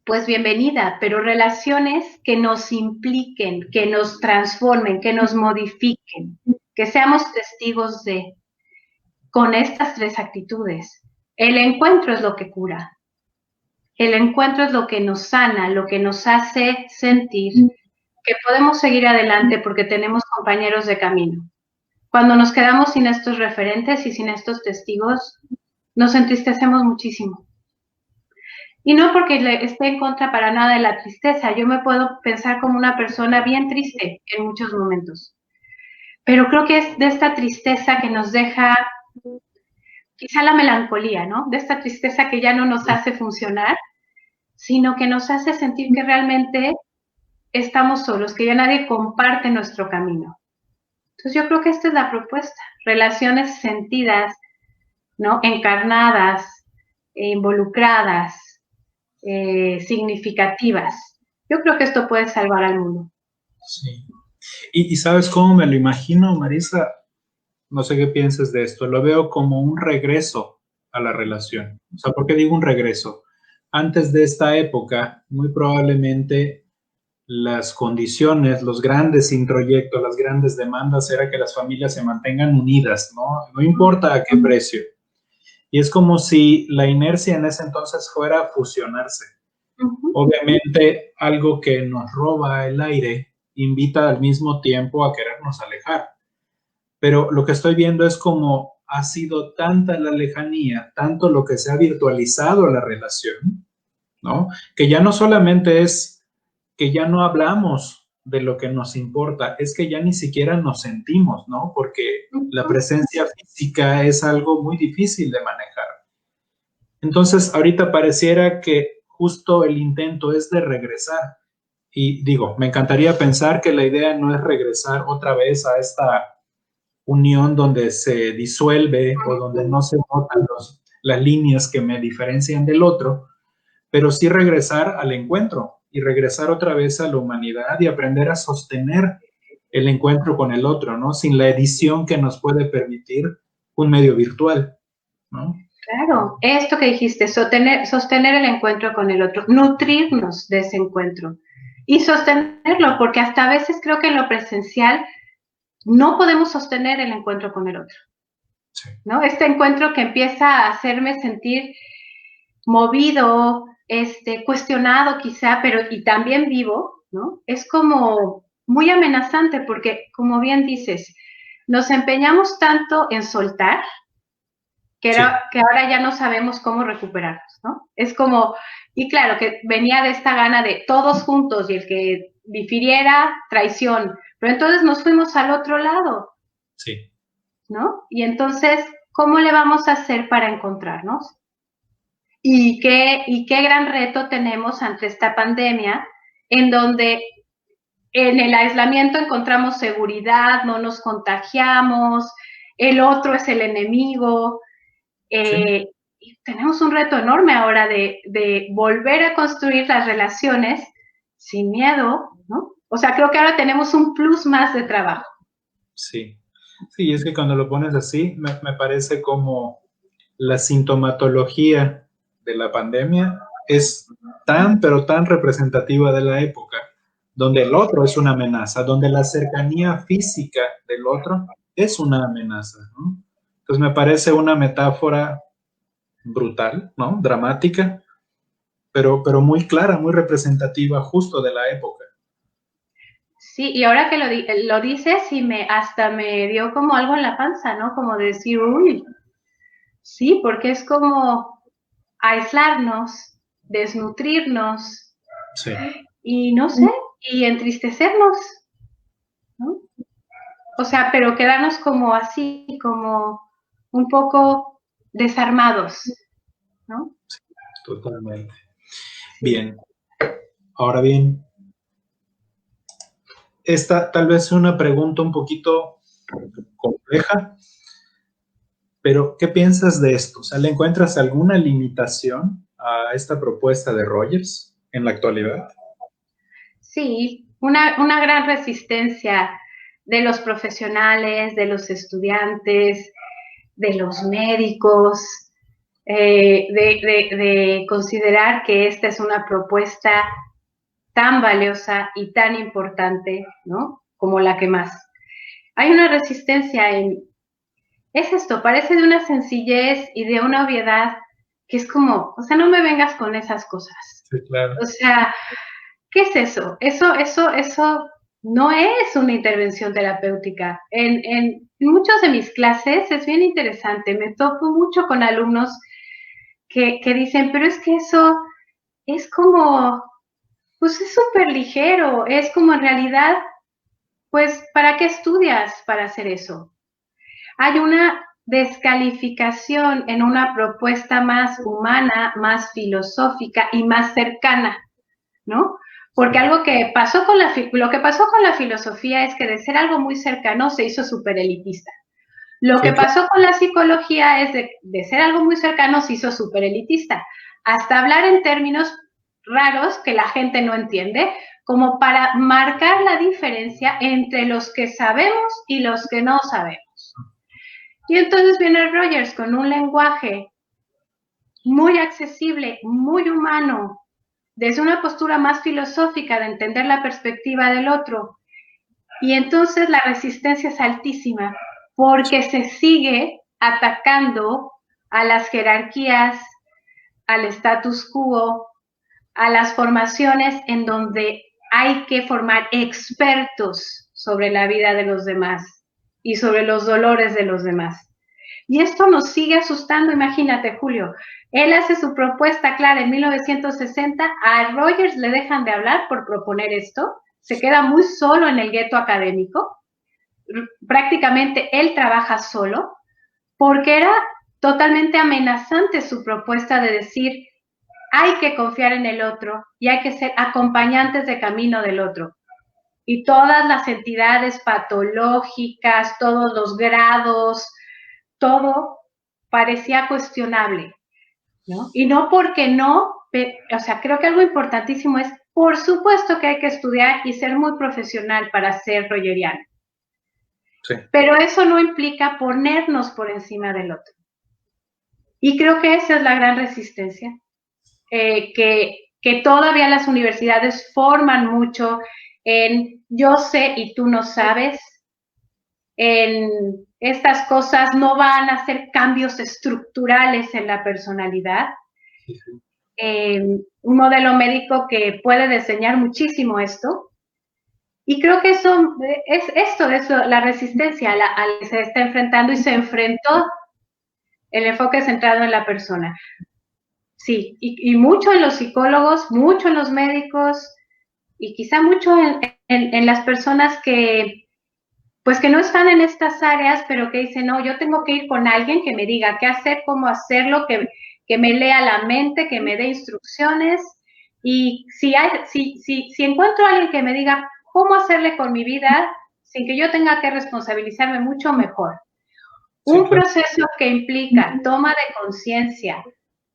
pues bienvenida, pero relaciones que nos impliquen, que nos transformen, que nos modifiquen, que seamos testigos de, con estas tres actitudes. El encuentro es lo que cura. El encuentro es lo que nos sana, lo que nos hace sentir que podemos seguir adelante porque tenemos compañeros de camino. Cuando nos quedamos sin estos referentes y sin estos testigos, nos entristecemos muchísimo. Y no porque esté en contra para nada de la tristeza, yo me puedo pensar como una persona bien triste en muchos momentos. Pero creo que es de esta tristeza que nos deja quizá la melancolía, ¿no? De esta tristeza que ya no nos hace funcionar, sino que nos hace sentir que realmente estamos solos, que ya nadie comparte nuestro camino. Entonces yo creo que esta es la propuesta, relaciones sentidas, ¿no? Encarnadas, involucradas, significativas. Yo creo que esto puede salvar al mundo. Sí. ¿Y sabes cómo me lo imagino, Marisa? No sé qué piensas de esto. Lo veo como un regreso a la relación. O sea, ¿por qué digo un regreso? Antes de esta época, muy probablemente las condiciones, los grandes introyectos, las grandes demandas era que las familias se mantengan unidas, ¿no? No importa a qué precio. Y es como si la inercia en ese entonces fuera a fusionarse. Obviamente, algo que nos roba el aire invita al mismo tiempo a querernos alejar. Pero lo que estoy viendo es como ha sido tanta la lejanía, tanto lo que se ha virtualizado la relación, ¿no? Que ya no solamente es que ya no hablamos de lo que nos importa, es que ya ni siquiera nos sentimos, ¿no? Porque la presencia física es algo muy difícil de manejar. Entonces, ahorita pareciera que justo el intento es de regresar. Y digo, me encantaría pensar que la idea no es regresar otra vez a esta unión donde se disuelve o donde no se notan las líneas que me diferencian del otro, pero sí regresar al encuentro y regresar otra vez a la humanidad y aprender a sostener el encuentro con el otro, ¿no? Sin la edición que nos puede permitir un medio virtual, ¿no? Claro, esto que dijiste, sostener el encuentro con el otro, nutrirnos de ese encuentro y sostenerlo, porque hasta a veces creo que en lo presencial no podemos sostener el encuentro con el otro, ¿no? Este encuentro que empieza a hacerme sentir movido, cuestionado quizá, pero y también vivo, ¿no? Es como muy amenazante porque, como bien dices, nos empeñamos tanto en soltar que ahora ya no sabemos cómo recuperarnos, ¿no? Es como, y claro, que venía de esta gana de todos juntos y el que difiriera, traición, pero entonces nos fuimos al otro lado, sí, ¿no? Y entonces, ¿cómo le vamos a hacer para encontrarnos? Y qué gran reto tenemos ante esta pandemia, en donde en el aislamiento encontramos seguridad, no nos contagiamos, el otro es el enemigo. Y tenemos un reto enorme ahora de volver a construir las relaciones sin miedo, ¿no? O sea, creo que ahora tenemos un plus más de trabajo. Sí, sí, es que cuando lo pones así, me parece como la sintomatología de la pandemia es tan, pero tan representativa de la época, donde el otro es una amenaza, donde la cercanía física del otro es una amenaza, ¿no? Entonces me parece una metáfora brutal, ¿no? Dramática, pero muy clara, muy representativa justo de la época. Sí, y ahora que lo dices, y hasta me dio como algo en la panza, ¿no? Como decir, uy, sí, porque es como aislarnos, desnutrirnos, Sí. y no sé, y entristecernos, ¿no? O sea, pero quedarnos como así, como un poco desarmados, ¿no? Sí, totalmente. Bien. Ahora bien, esta tal vez es una pregunta un poquito compleja, pero ¿qué piensas de esto? O sea, ¿le encuentras alguna limitación a esta propuesta de Rogers en la actualidad? Sí, una gran resistencia de los profesionales, de los estudiantes, de los médicos, de considerar que esta es una propuesta tan valiosa y tan importante, ¿no? Como la que más. Hay una resistencia es esto, parece de una sencillez y de una obviedad que es como, o sea, no me vengas con esas cosas. Sí, claro. O sea, ¿qué es eso? Eso no es una intervención terapéutica. En muchas de mis clases es bien interesante, me topo mucho con alumnos que dicen, pero es que eso es como, pues es súper ligero, es como en realidad, pues, ¿para qué estudias para hacer eso? Hay una descalificación en una propuesta más humana, más filosófica y más cercana, ¿no? Porque algo que pasó lo que pasó con la filosofía es que de ser algo muy cercano se hizo súper elitista. Lo que pasó con la psicología es de ser algo muy cercano se hizo súper elitista. Hasta hablar en términos raros que la gente no entiende, como para marcar la diferencia entre los que sabemos y los que no sabemos. Y entonces viene Rogers con un lenguaje muy accesible, muy humano, desde una postura más filosófica de entender la perspectiva del otro. Y entonces la resistencia es altísima porque se sigue atacando a las jerarquías, al status quo, a las formaciones en donde hay que formar expertos sobre la vida de los demás y sobre los dolores de los demás. Y esto nos sigue asustando, imagínate, Julio. Él hace su propuesta clara en 1960, a Rogers le dejan de hablar por proponer esto, se queda muy solo en el gueto académico, prácticamente él trabaja solo, porque era totalmente amenazante su propuesta de decir, hay que confiar en el otro y hay que ser acompañantes de camino del otro. Y todas las entidades patológicas, todos los grados, todo parecía cuestionable, ¿no? Y no porque no, o sea, creo que algo importantísimo es, por supuesto que hay que estudiar y ser muy profesional para ser rogeriano. Sí. Pero eso no implica ponernos por encima del otro. Y creo que esa es la gran resistencia, que todavía las universidades forman mucho en yo sé y tú no sabes, en estas cosas no van a hacer cambios estructurales en la personalidad. Un modelo médico que puede diseñar muchísimo esto. Y creo que eso es la resistencia a la que se está enfrentando y se enfrentó el enfoque centrado en la persona. Sí, y mucho en los psicólogos, mucho en los médicos y quizá mucho en las personas que pues que no están en estas áreas, pero que dicen, no, yo tengo que ir con alguien que me diga qué hacer, cómo hacerlo, que me lea la mente, que me dé instrucciones. Y si encuentro a alguien que me diga cómo hacerle con mi vida, sin que yo tenga que responsabilizarme mucho, mejor. Sí, un proceso que implica toma de conciencia,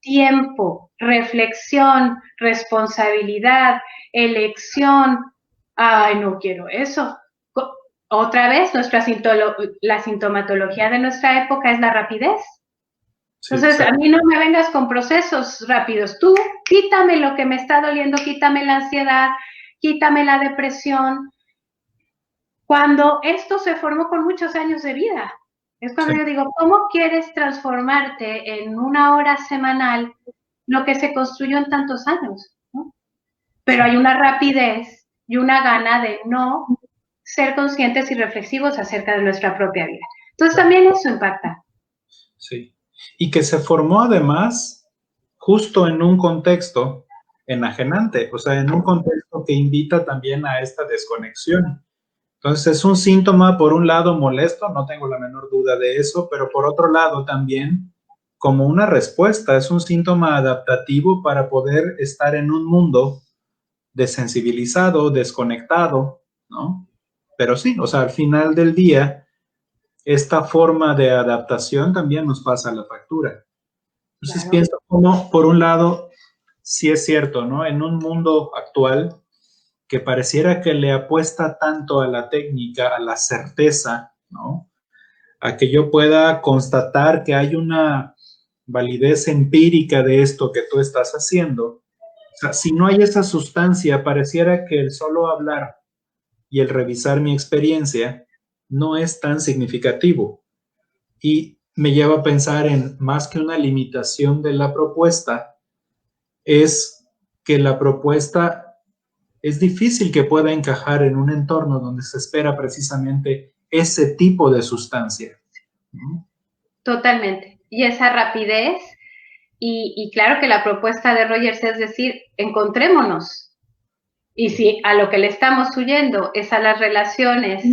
tiempo, reflexión, responsabilidad, elección. Ay, no quiero eso. Otra vez, la sintomatología de nuestra época es la rapidez. Entonces, a mí no me vengas con procesos rápidos. Tú, quítame lo que me está doliendo, quítame la ansiedad, quítame la depresión. Cuando esto se formó con muchos años de vida. Es cuando yo digo, ¿cómo quieres transformarte en una hora semanal lo que se construyó en tantos años? ¿No? Pero hay una rapidez y una gana de no ser conscientes y reflexivos acerca de nuestra propia vida. Entonces también eso impacta. Sí. Y que se formó además justo en un contexto enajenante, o sea, en un contexto que invita también a esta desconexión. Entonces es un síntoma, por un lado, molesto, no tengo la menor duda de eso, pero por otro lado también como una respuesta, es un síntoma adaptativo para poder estar en un mundo desensibilizado, desconectado, ¿no? Pero sí, o sea, al final del día, esta forma de adaptación también nos pasa la factura. Entonces claro. Pienso como, por un lado, sí es cierto, ¿no? En un mundo actual que pareciera que le apuesta tanto a la técnica, a la certeza, ¿no? A que yo pueda constatar que hay una validez empírica de esto que tú estás haciendo, o sea, si no hay esa sustancia, pareciera que el solo hablar y el revisar mi experiencia no es tan significativo. Y me lleva a pensar en más que una limitación de la propuesta, es que la propuesta es difícil que pueda encajar en un entorno donde se espera precisamente ese tipo de sustancia. Totalmente. Y esa rapidez, y claro que la propuesta de Rogers es decir, encontrémonos. Y si a lo que le estamos huyendo es a las relaciones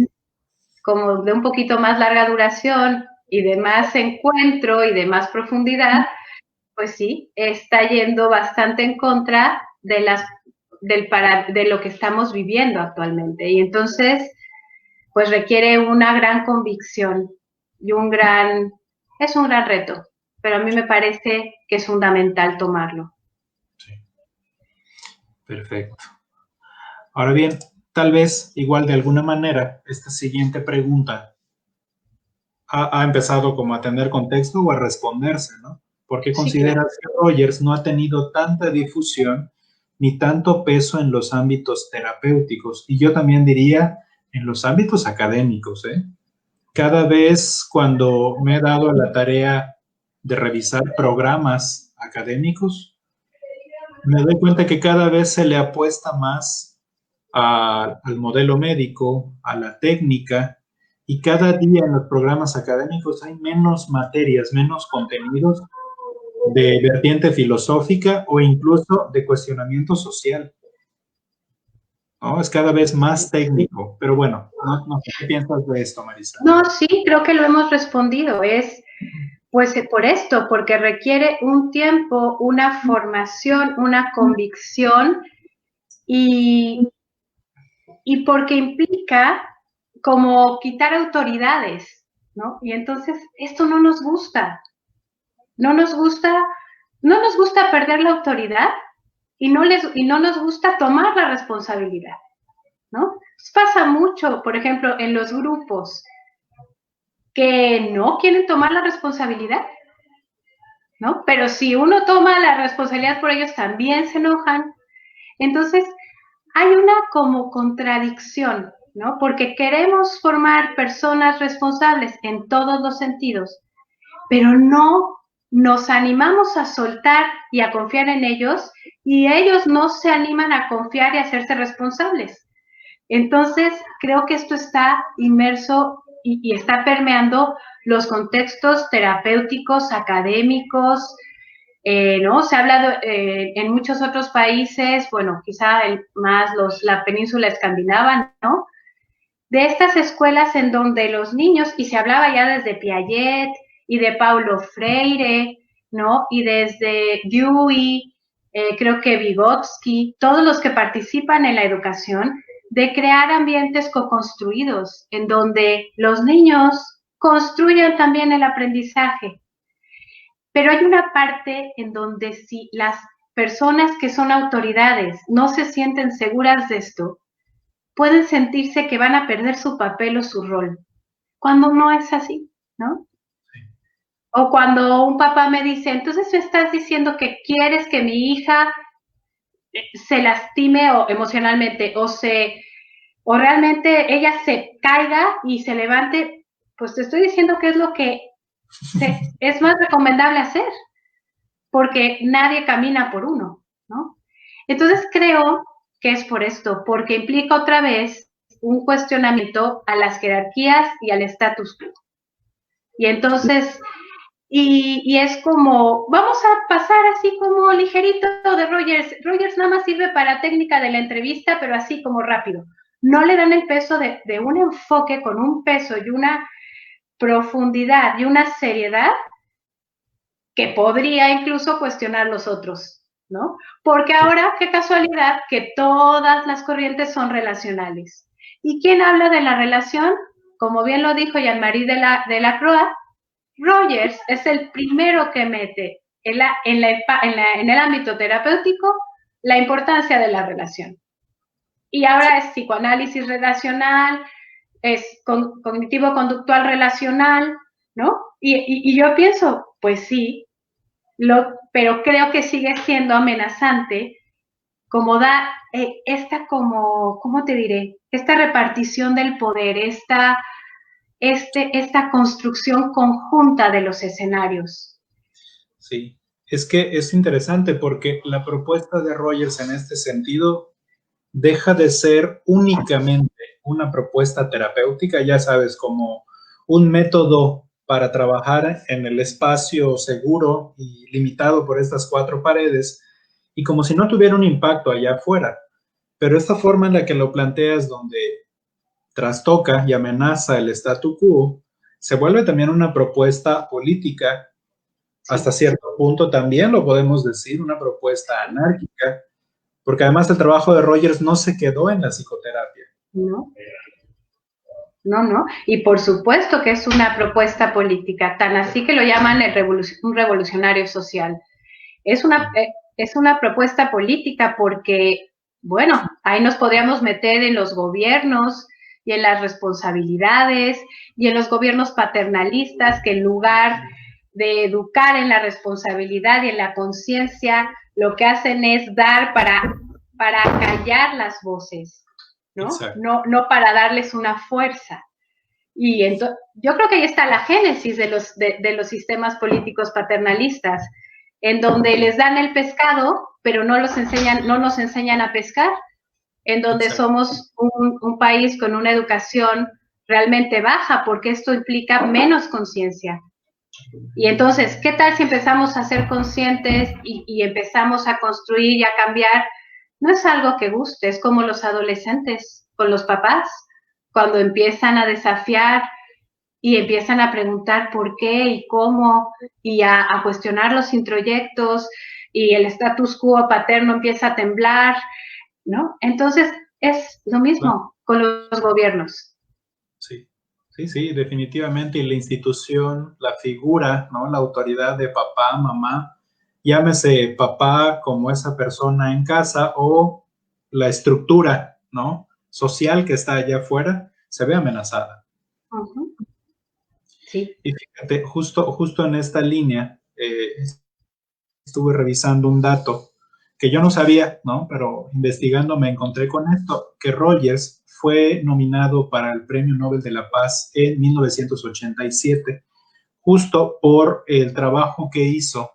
como de un poquito más larga duración y de más encuentro y de más profundidad, pues sí, está yendo bastante en contra de de lo que estamos viviendo actualmente. Y entonces, pues requiere una gran convicción y es un gran reto, pero a mí me parece que es fundamental tomarlo. Sí. Perfecto. Ahora bien, tal vez igual de alguna manera esta siguiente pregunta ha empezado como a tener contexto o a responderse, ¿no? ¿Por qué consideras que Rogers no ha tenido tanta difusión ni tanto peso en los ámbitos terapéuticos? Y yo también diría en los ámbitos académicos, ¿eh? Cada vez cuando me he dado a la tarea de revisar programas académicos, me doy cuenta que cada vez se le apuesta más al modelo médico, a la técnica, y cada día en los programas académicos hay menos materias, menos contenidos de vertiente filosófica o incluso de cuestionamiento social, ¿no? Es cada vez más técnico, pero bueno, no sé qué piensas de esto, Marisa. No, sí, creo que lo hemos respondido. Es pues por esto, porque requiere un tiempo, una formación, una convicción y porque implica como quitar autoridades, ¿no? Y entonces esto no nos gusta, no nos gusta perder la autoridad y no nos gusta tomar la responsabilidad, ¿no? Pasa mucho, por ejemplo, en los grupos que no quieren tomar la responsabilidad, ¿no? Pero si uno toma la responsabilidad por ellos, también se enojan. Entonces, hay una como contradicción, ¿no? Porque queremos formar personas responsables en todos los sentidos, pero no nos animamos a soltar y a confiar en ellos, y ellos no se animan a confiar y a hacerse responsables. Entonces, creo que esto está inmerso y está permeando los contextos terapéuticos, académicos, ¿no? Se ha hablado en muchos otros países, bueno, quizá la península escandinava, ¿no? De estas escuelas en donde los niños, y se hablaba ya desde Piaget y de Paulo Freire, ¿no? Y desde Dewey, creo que Vygotsky, todos los que participan en la educación, de crear ambientes co-construidos en donde los niños construyan también el aprendizaje. Pero hay una parte en donde si las personas que son autoridades no se sienten seguras de esto, pueden sentirse que van a perder su papel o su rol, cuando no es así, ¿no? Sí. O cuando un papá me dice, entonces me estás diciendo que quieres que mi hija se lastime o emocionalmente o realmente ella se caiga y se levante, pues te estoy diciendo que es lo que es más recomendable hacer, porque nadie camina por uno, ¿no? Entonces creo que es por esto, porque implica otra vez un cuestionamiento a las jerarquías y al status quo. Y entonces, y es como, vamos a pasar así como ligerito de Rogers. Rogers nada más sirve para técnica de la entrevista, pero así como rápido. No le dan el peso de un enfoque con un peso y una profundidad y una seriedad que podría incluso cuestionar los otros, ¿no? Porque ahora, qué casualidad que todas las corrientes son relacionales. ¿Y quién habla de la relación? Como bien lo dijo Jean-Marie de la Croix, Rogers es el primero que mete en el ámbito terapéutico la importancia de la relación. Y ahora es psicoanálisis relacional, es cognitivo-conductual relacional, ¿no? Y yo pienso, pues sí, pero creo que sigue siendo amenazante como da ¿cómo te diré? Esta repartición del poder, esta construcción conjunta de los escenarios. Sí, es que es interesante porque la propuesta de Rogers en este sentido deja de ser únicamente una propuesta terapéutica, ya sabes, como un método para trabajar en el espacio seguro y limitado por estas cuatro paredes, y como si no tuviera un impacto allá afuera. Pero esta forma en la que lo planteas, donde trastoca y amenaza el statu quo, se vuelve también una propuesta política, hasta cierto punto también lo podemos decir, una propuesta anárquica, porque además el trabajo de Rogers no se quedó en la psicoterapia. No, no. Y por supuesto que es una propuesta política, tan así que lo llaman un revolucionario social. Es una propuesta política porque, bueno, ahí nos podríamos meter en los gobiernos y en las responsabilidades y en los gobiernos paternalistas que en lugar de educar en la responsabilidad y en la conciencia, lo que hacen es dar para callar las voces, ¿no? No para darles una fuerza. Y yo creo que ahí está la génesis de los sistemas políticos paternalistas, en donde les dan el pescado, pero no nos enseñan a pescar, en donde somos un país con una educación realmente baja, porque esto implica menos conciencia. Y entonces, ¿qué tal si empezamos a ser conscientes y empezamos a construir y a cambiar? No es algo que guste, es como los adolescentes con los papás, cuando empiezan a desafiar y empiezan a preguntar por qué y cómo, y a cuestionar los introyectos, y el status quo paterno empieza a temblar, ¿no? Entonces, es lo mismo con los gobiernos. Sí, definitivamente. Y la institución, la figura, ¿no? La autoridad de papá, mamá, llámese papá como esa persona en casa o la estructura, ¿no? Social que está allá afuera, se ve amenazada. Uh-huh. Sí. Y fíjate, justo en esta línea, estuve revisando un dato que yo no sabía, ¿no? Pero investigando me encontré con esto, que Rogers fue nominado para el Premio Nobel de la Paz en 1987, justo por el trabajo que hizo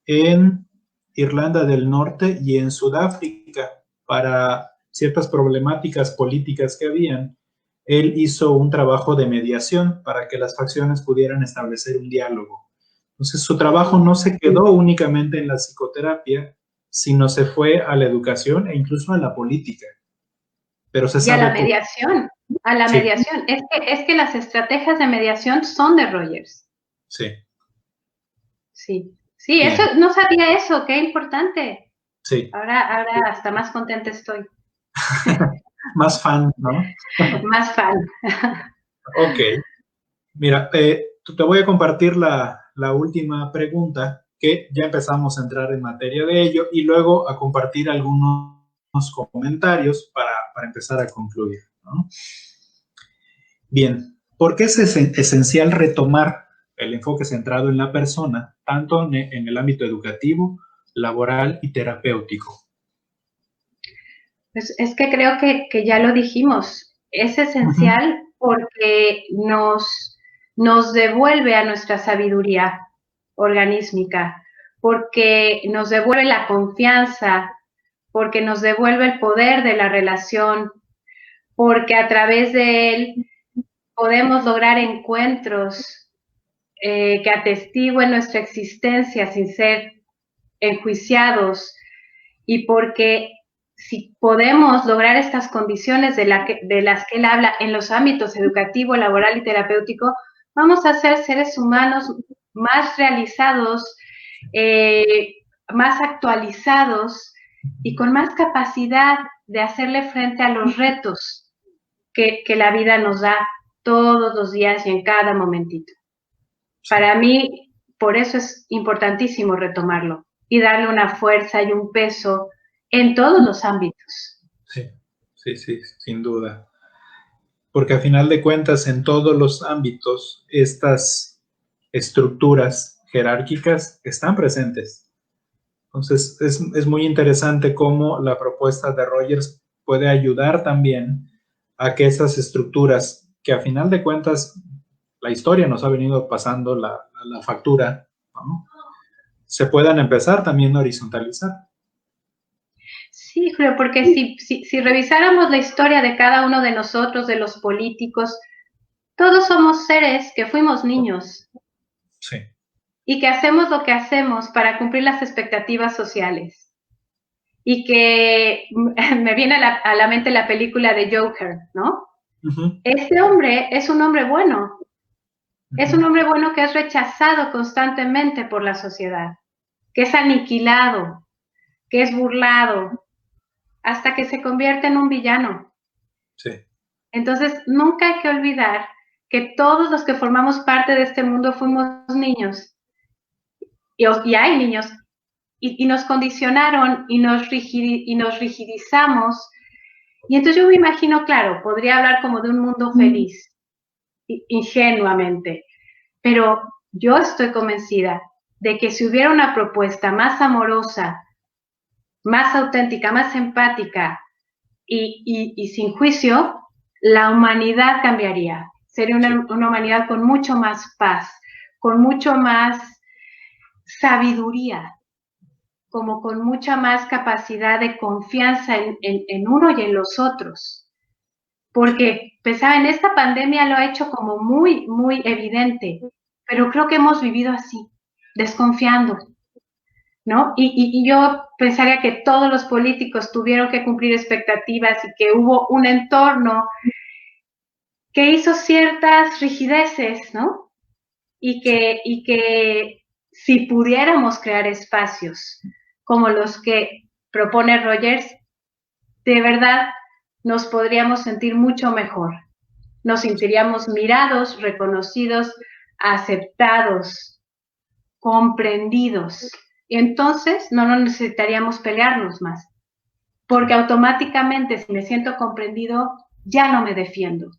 en Irlanda del Norte y en Sudáfrica para ciertas problemáticas políticas que habían. Él hizo un trabajo de mediación para que las facciones pudieran establecer un diálogo. Entonces, su trabajo no se quedó únicamente en la psicoterapia, sino se fue a la educación e incluso a la política. Pero se sabe y a la mediación, mediación. Es que las estrategias de mediación son de Rogers. Sí, bien. Eso, no sabía eso, qué importante. Sí. Ahora hasta más contenta estoy. Más fan, ¿no? Más fan. Ok. Mira, te voy a compartir la última pregunta, que ya empezamos a entrar en materia de ello, y luego a compartir algunos comentarios para empezar a concluir, ¿no? Bien, ¿por qué es esencial retomar el enfoque centrado en la persona, tanto en el ámbito educativo, laboral y terapéutico? Pues es que creo que ya lo dijimos, es esencial porque nos devuelve a nuestra sabiduría organísmica, porque nos devuelve la confianza, porque nos devuelve el poder de la relación, porque a través de él podemos lograr encuentros que atestiguen nuestra existencia sin ser enjuiciados, y porque si podemos lograr estas condiciones de las que él habla en los ámbitos educativo, laboral y terapéutico, vamos a ser seres humanos más realizados, más actualizados y con más capacidad de hacerle frente a los retos que la vida nos da todos los días y en cada momentito. Para mí, por eso es importantísimo retomarlo y darle una fuerza y un peso en todos los ámbitos. Sí, sin duda. Porque a final de cuentas, en todos los ámbitos, estas estructuras jerárquicas están presentes. Entonces, es muy interesante cómo la propuesta de Rogers puede ayudar también a que esas estructuras, que a final de cuentas la historia nos ha venido pasando la factura, ¿no?, se puedan empezar también a horizontalizar. Sí, Julio, porque si revisáramos la historia de cada uno de nosotros, de los políticos, todos somos seres que fuimos niños. Sí. Y que hacemos lo que hacemos para cumplir las expectativas sociales. Y que me viene a la mente la película de Joker, ¿no? Uh-huh. Este hombre es un hombre bueno. Uh-huh. Es un hombre bueno que es rechazado constantemente por la sociedad, que es aniquilado, que es burlado, hasta que se convierte en un villano. Sí. Entonces, nunca hay que olvidar que todos los que formamos parte de este mundo fuimos niños. Y hay niños, y nos condicionaron y nos rigidizamos. Y entonces yo me imagino, claro, podría hablar como de un mundo feliz, ingenuamente, pero yo estoy convencida de que si hubiera una propuesta más amorosa, más auténtica, más empática y sin juicio, la humanidad cambiaría. Sería una humanidad con mucho más paz, con mucho más sabiduría, como con mucha más capacidad de confianza en uno y en los otros. Porque, pensaba, en esta pandemia lo ha hecho como muy, muy evidente, pero creo que hemos vivido así, desconfiando, ¿no? Y yo pensaría que todos los políticos tuvieron que cumplir expectativas y que hubo un entorno que hizo ciertas rigideces, ¿no? Y que si pudiéramos crear espacios como los que propone Rogers, de verdad nos podríamos sentir mucho mejor. Nos sentiríamos mirados, reconocidos, aceptados, comprendidos. Y entonces no necesitaríamos pelearnos más. Porque automáticamente, si me siento comprendido, ya no me defiendo.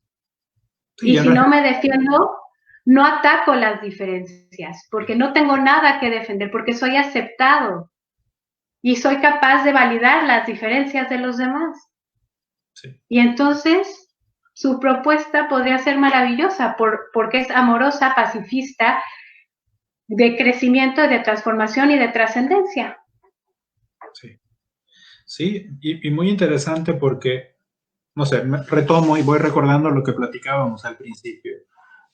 Y si no me defiendo, no ataco las diferencias, porque no tengo nada que defender, porque soy aceptado y soy capaz de validar las diferencias de los demás. Sí. Y entonces su propuesta podría ser maravillosa porque es amorosa, pacifista, de crecimiento, de transformación y de trascendencia. Sí, sí, y muy interesante porque, no sé, retomo y voy recordando lo que platicábamos al principio,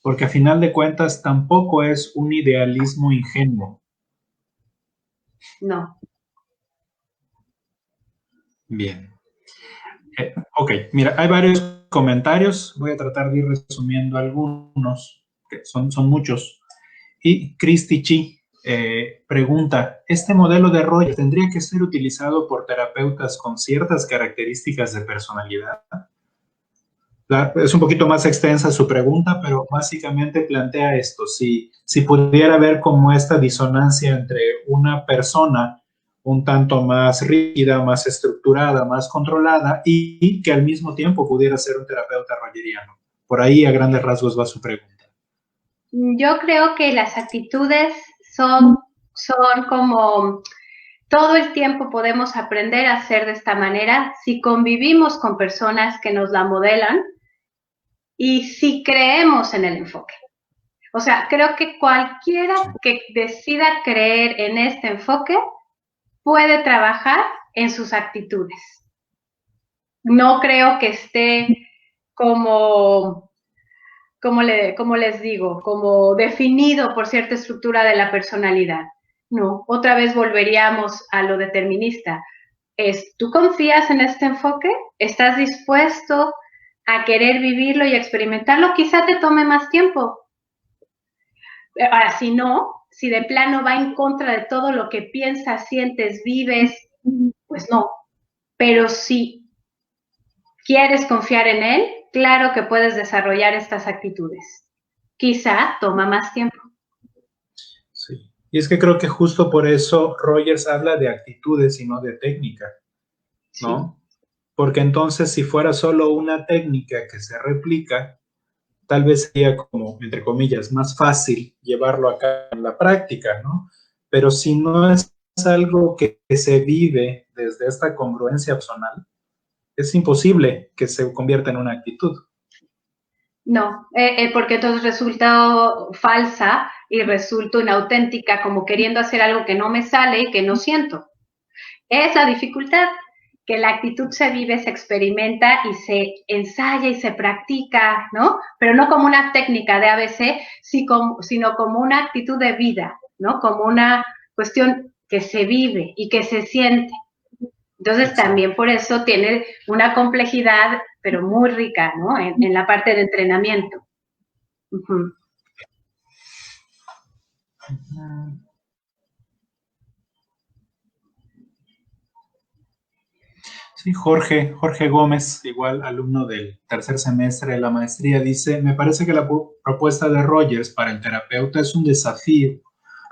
porque a final de cuentas tampoco es un idealismo ingenuo. No. Bien. Ok, mira, hay varios comentarios, voy a tratar de ir resumiendo algunos, que son muchos. Y Christy Chi pregunta, ¿este modelo de Rogers tendría que ser utilizado por terapeutas con ciertas características de personalidad? Es un poquito más extensa su pregunta, pero básicamente plantea esto, si pudiera haber como esta disonancia entre una persona un tanto más rígida, más estructurada, más controlada y que al mismo tiempo pudiera ser un terapeuta rogeriano. Por ahí a grandes rasgos va su pregunta. Yo creo que las actitudes son como todo el tiempo podemos aprender a ser de esta manera si convivimos con personas que nos la modelan y si creemos en el enfoque. O sea, creo que cualquiera que decida creer en este enfoque puede trabajar en sus actitudes. No creo que esté como les digo, como definido por cierta estructura de la personalidad. No, otra vez volveríamos a lo determinista. ¿Tú confías en este enfoque? ¿Estás dispuesto a querer vivirlo y experimentarlo? Quizá te tome más tiempo. Ahora, si no, si de plano va en contra de todo lo que piensas, sientes, vives, pues no. Pero si quieres confiar en él, claro que puedes desarrollar estas actitudes. Quizá toma más tiempo. Sí. Y es que creo que justo por eso Rogers habla de actitudes y no de técnica, ¿no? Sí. Porque entonces si fuera solo una técnica que se replica, tal vez sería como, entre comillas, más fácil llevarlo acá en la práctica, ¿no? Pero si no es algo que se vive desde esta congruencia personal, es imposible que se convierta en una actitud. No, porque entonces resulta falsa y resulta inauténtica, como queriendo hacer algo que no me sale y que no siento. Es la dificultad, que la actitud se vive, se experimenta y se ensaya y se practica, ¿no? Pero no como una técnica de ABC, sino como una actitud de vida, ¿no? Como una cuestión que se vive y que se siente. Entonces también por eso tiene una complejidad, pero muy rica, ¿no? En la parte de entrenamiento. Uh-huh. Sí, Jorge Gómez, igual alumno del tercer semestre de la maestría, dice, me parece que la propuesta de Rogers para el terapeuta es un desafío,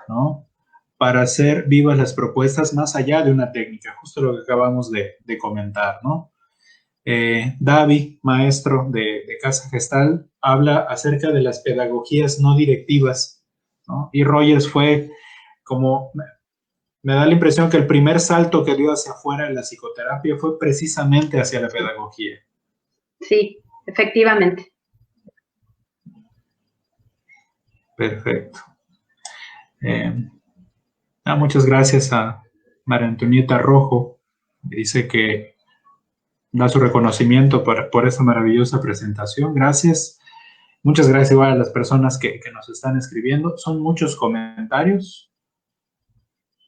¿no? Para hacer vivas las propuestas más allá de una técnica, justo lo que acabamos de comentar, ¿no? David, maestro de Casa Gestal, habla acerca de las pedagogías no directivas, ¿no? Y Rogers fue como, me da la impresión que el primer salto que dio hacia afuera en la psicoterapia fue precisamente hacia la pedagogía. Sí, efectivamente. Perfecto. Muchas gracias a María Antonieta Rojo. Dice que da su reconocimiento por esta maravillosa presentación. Gracias. Muchas gracias igual a las personas que nos están escribiendo. Son muchos comentarios.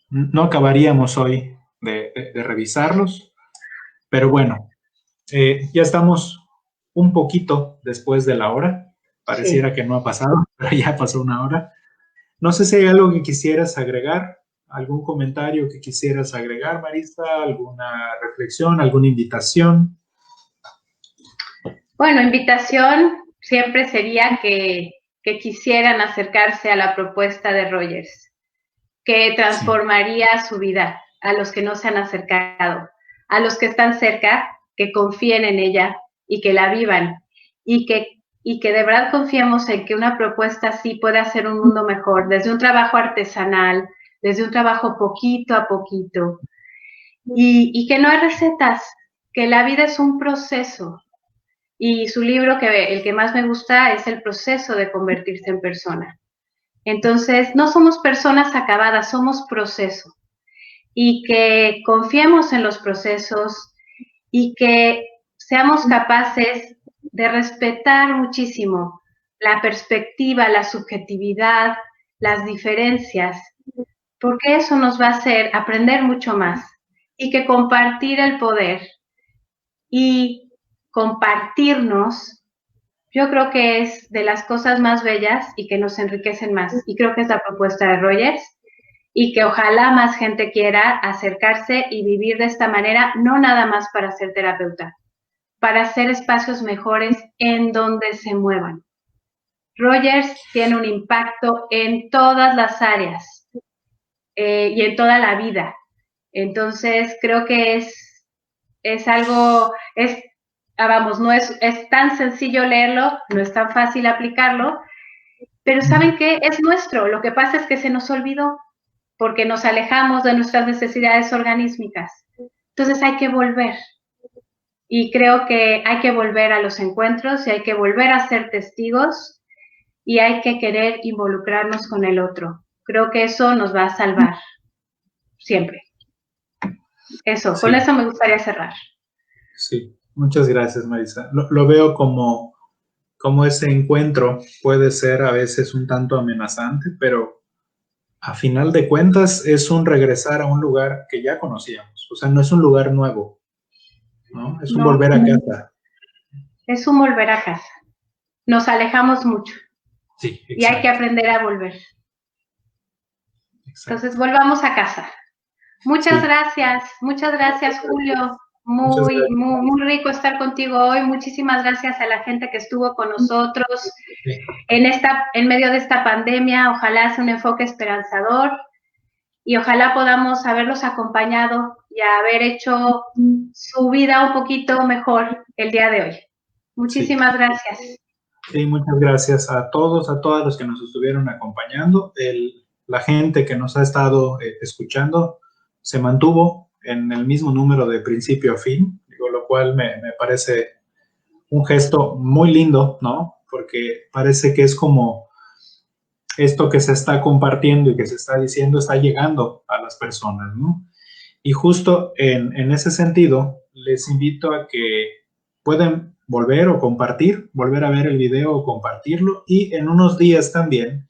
No acabaríamos hoy de revisarlos, pero bueno, ya estamos un poquito después de la hora. Pareciera que no ha pasado, pero ya pasó una hora. No sé si hay algo que quisieras agregar, algún comentario que quisieras agregar, Marisa, alguna reflexión, alguna invitación. Bueno, invitación siempre sería que quisieran acercarse a la propuesta de Rogers, que transformaría su vida a los que no se han acercado, a los que están cerca, que confíen en ella y que la vivan y que de verdad confiemos en que una propuesta así puede hacer un mundo mejor, desde un trabajo artesanal, desde un trabajo poquito a poquito, y que no hay recetas, que la vida es un proceso. Y su libro, el que más me gusta, es El proceso de convertirse en persona. Entonces, no somos personas acabadas, somos proceso. Y que confiemos en los procesos y que seamos capaces de respetar muchísimo la perspectiva, la subjetividad, las diferencias, porque eso nos va a hacer aprender mucho más y que compartir el poder y compartirnos, yo creo que es de las cosas más bellas y que nos enriquecen más. Y creo que es la propuesta de Rogers y que ojalá más gente quiera acercarse y vivir de esta manera, no nada más para ser terapeuta, para hacer espacios mejores en donde se muevan. Rogers tiene un impacto en todas las áreas y en toda la vida. Entonces, creo que es algo, vamos, no es tan sencillo leerlo, no es tan fácil aplicarlo, pero ¿saben qué? Es nuestro. Lo que pasa es que se nos olvidó porque nos alejamos de nuestras necesidades organísmicas. Entonces hay que volver. Y creo que hay que volver a los encuentros y hay que volver a ser testigos y hay que querer involucrarnos con el otro. Creo que eso nos va a salvar siempre. Eso, sí. Con eso me gustaría cerrar. Sí, muchas gracias, Marisa. Lo veo como ese encuentro puede ser a veces un tanto amenazante, pero a final de cuentas es un regresar a un lugar que ya conocíamos. O sea, no es un lugar nuevo, ¿no? Es un volver a casa. Es un volver a casa. Nos alejamos mucho. Sí, exacto. Y hay que aprender a volver. Exacto. Entonces, volvamos a casa. Muchas gracias, Julio. Muy rico estar contigo hoy. Muchísimas gracias a la gente que estuvo con nosotros en medio de esta pandemia. Ojalá sea un enfoque esperanzador y ojalá podamos haberlos acompañado y haber hecho su vida un poquito mejor el día de hoy. Muchísimas gracias. Sí, muchas gracias a todos, a todas los que nos estuvieron acompañando. La gente que nos ha estado escuchando se mantuvo en el mismo número de principio a fin, digo, lo cual me parece un gesto muy lindo, ¿no? Porque parece que es como esto que se está compartiendo y que se está diciendo está llegando a las personas, ¿no? Y justo en ese sentido, les invito a que pueden volver o compartir, volver a ver el video o compartirlo, y en unos días también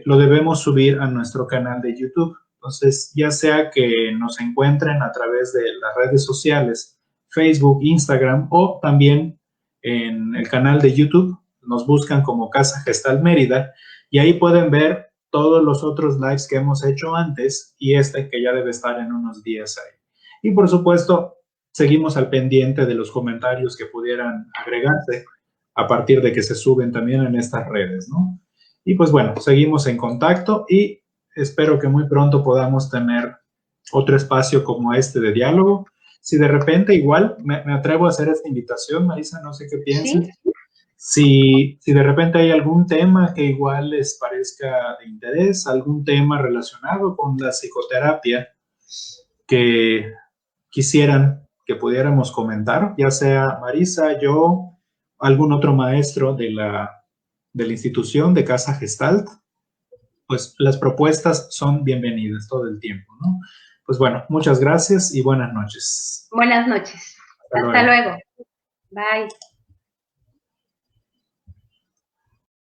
lo debemos subir a nuestro canal de YouTube. Entonces, ya sea que nos encuentren a través de las redes sociales, Facebook, Instagram, o también en el canal de YouTube, nos buscan como Casa Gestal Mérida, y ahí pueden ver todos los otros lives que hemos hecho antes y este que ya debe estar en unos días ahí. Y por supuesto, seguimos al pendiente de los comentarios que pudieran agregarse a partir de que se suben también en estas redes, ¿no? Y pues bueno, seguimos en contacto y espero que muy pronto podamos tener otro espacio como este de diálogo. Si de repente igual me atrevo a hacer esta invitación, Marisa, no sé qué pienses. ¿Sí? Si de repente hay algún tema que igual les parezca de interés, algún tema relacionado con la psicoterapia que quisieran que pudiéramos comentar, ya sea Marisa, yo, algún otro maestro de la institución de Casa Gestalt, pues las propuestas son bienvenidas todo el tiempo, ¿no? Pues bueno, muchas gracias y buenas noches. Buenas noches. Hasta Hasta luego. luego. Bye.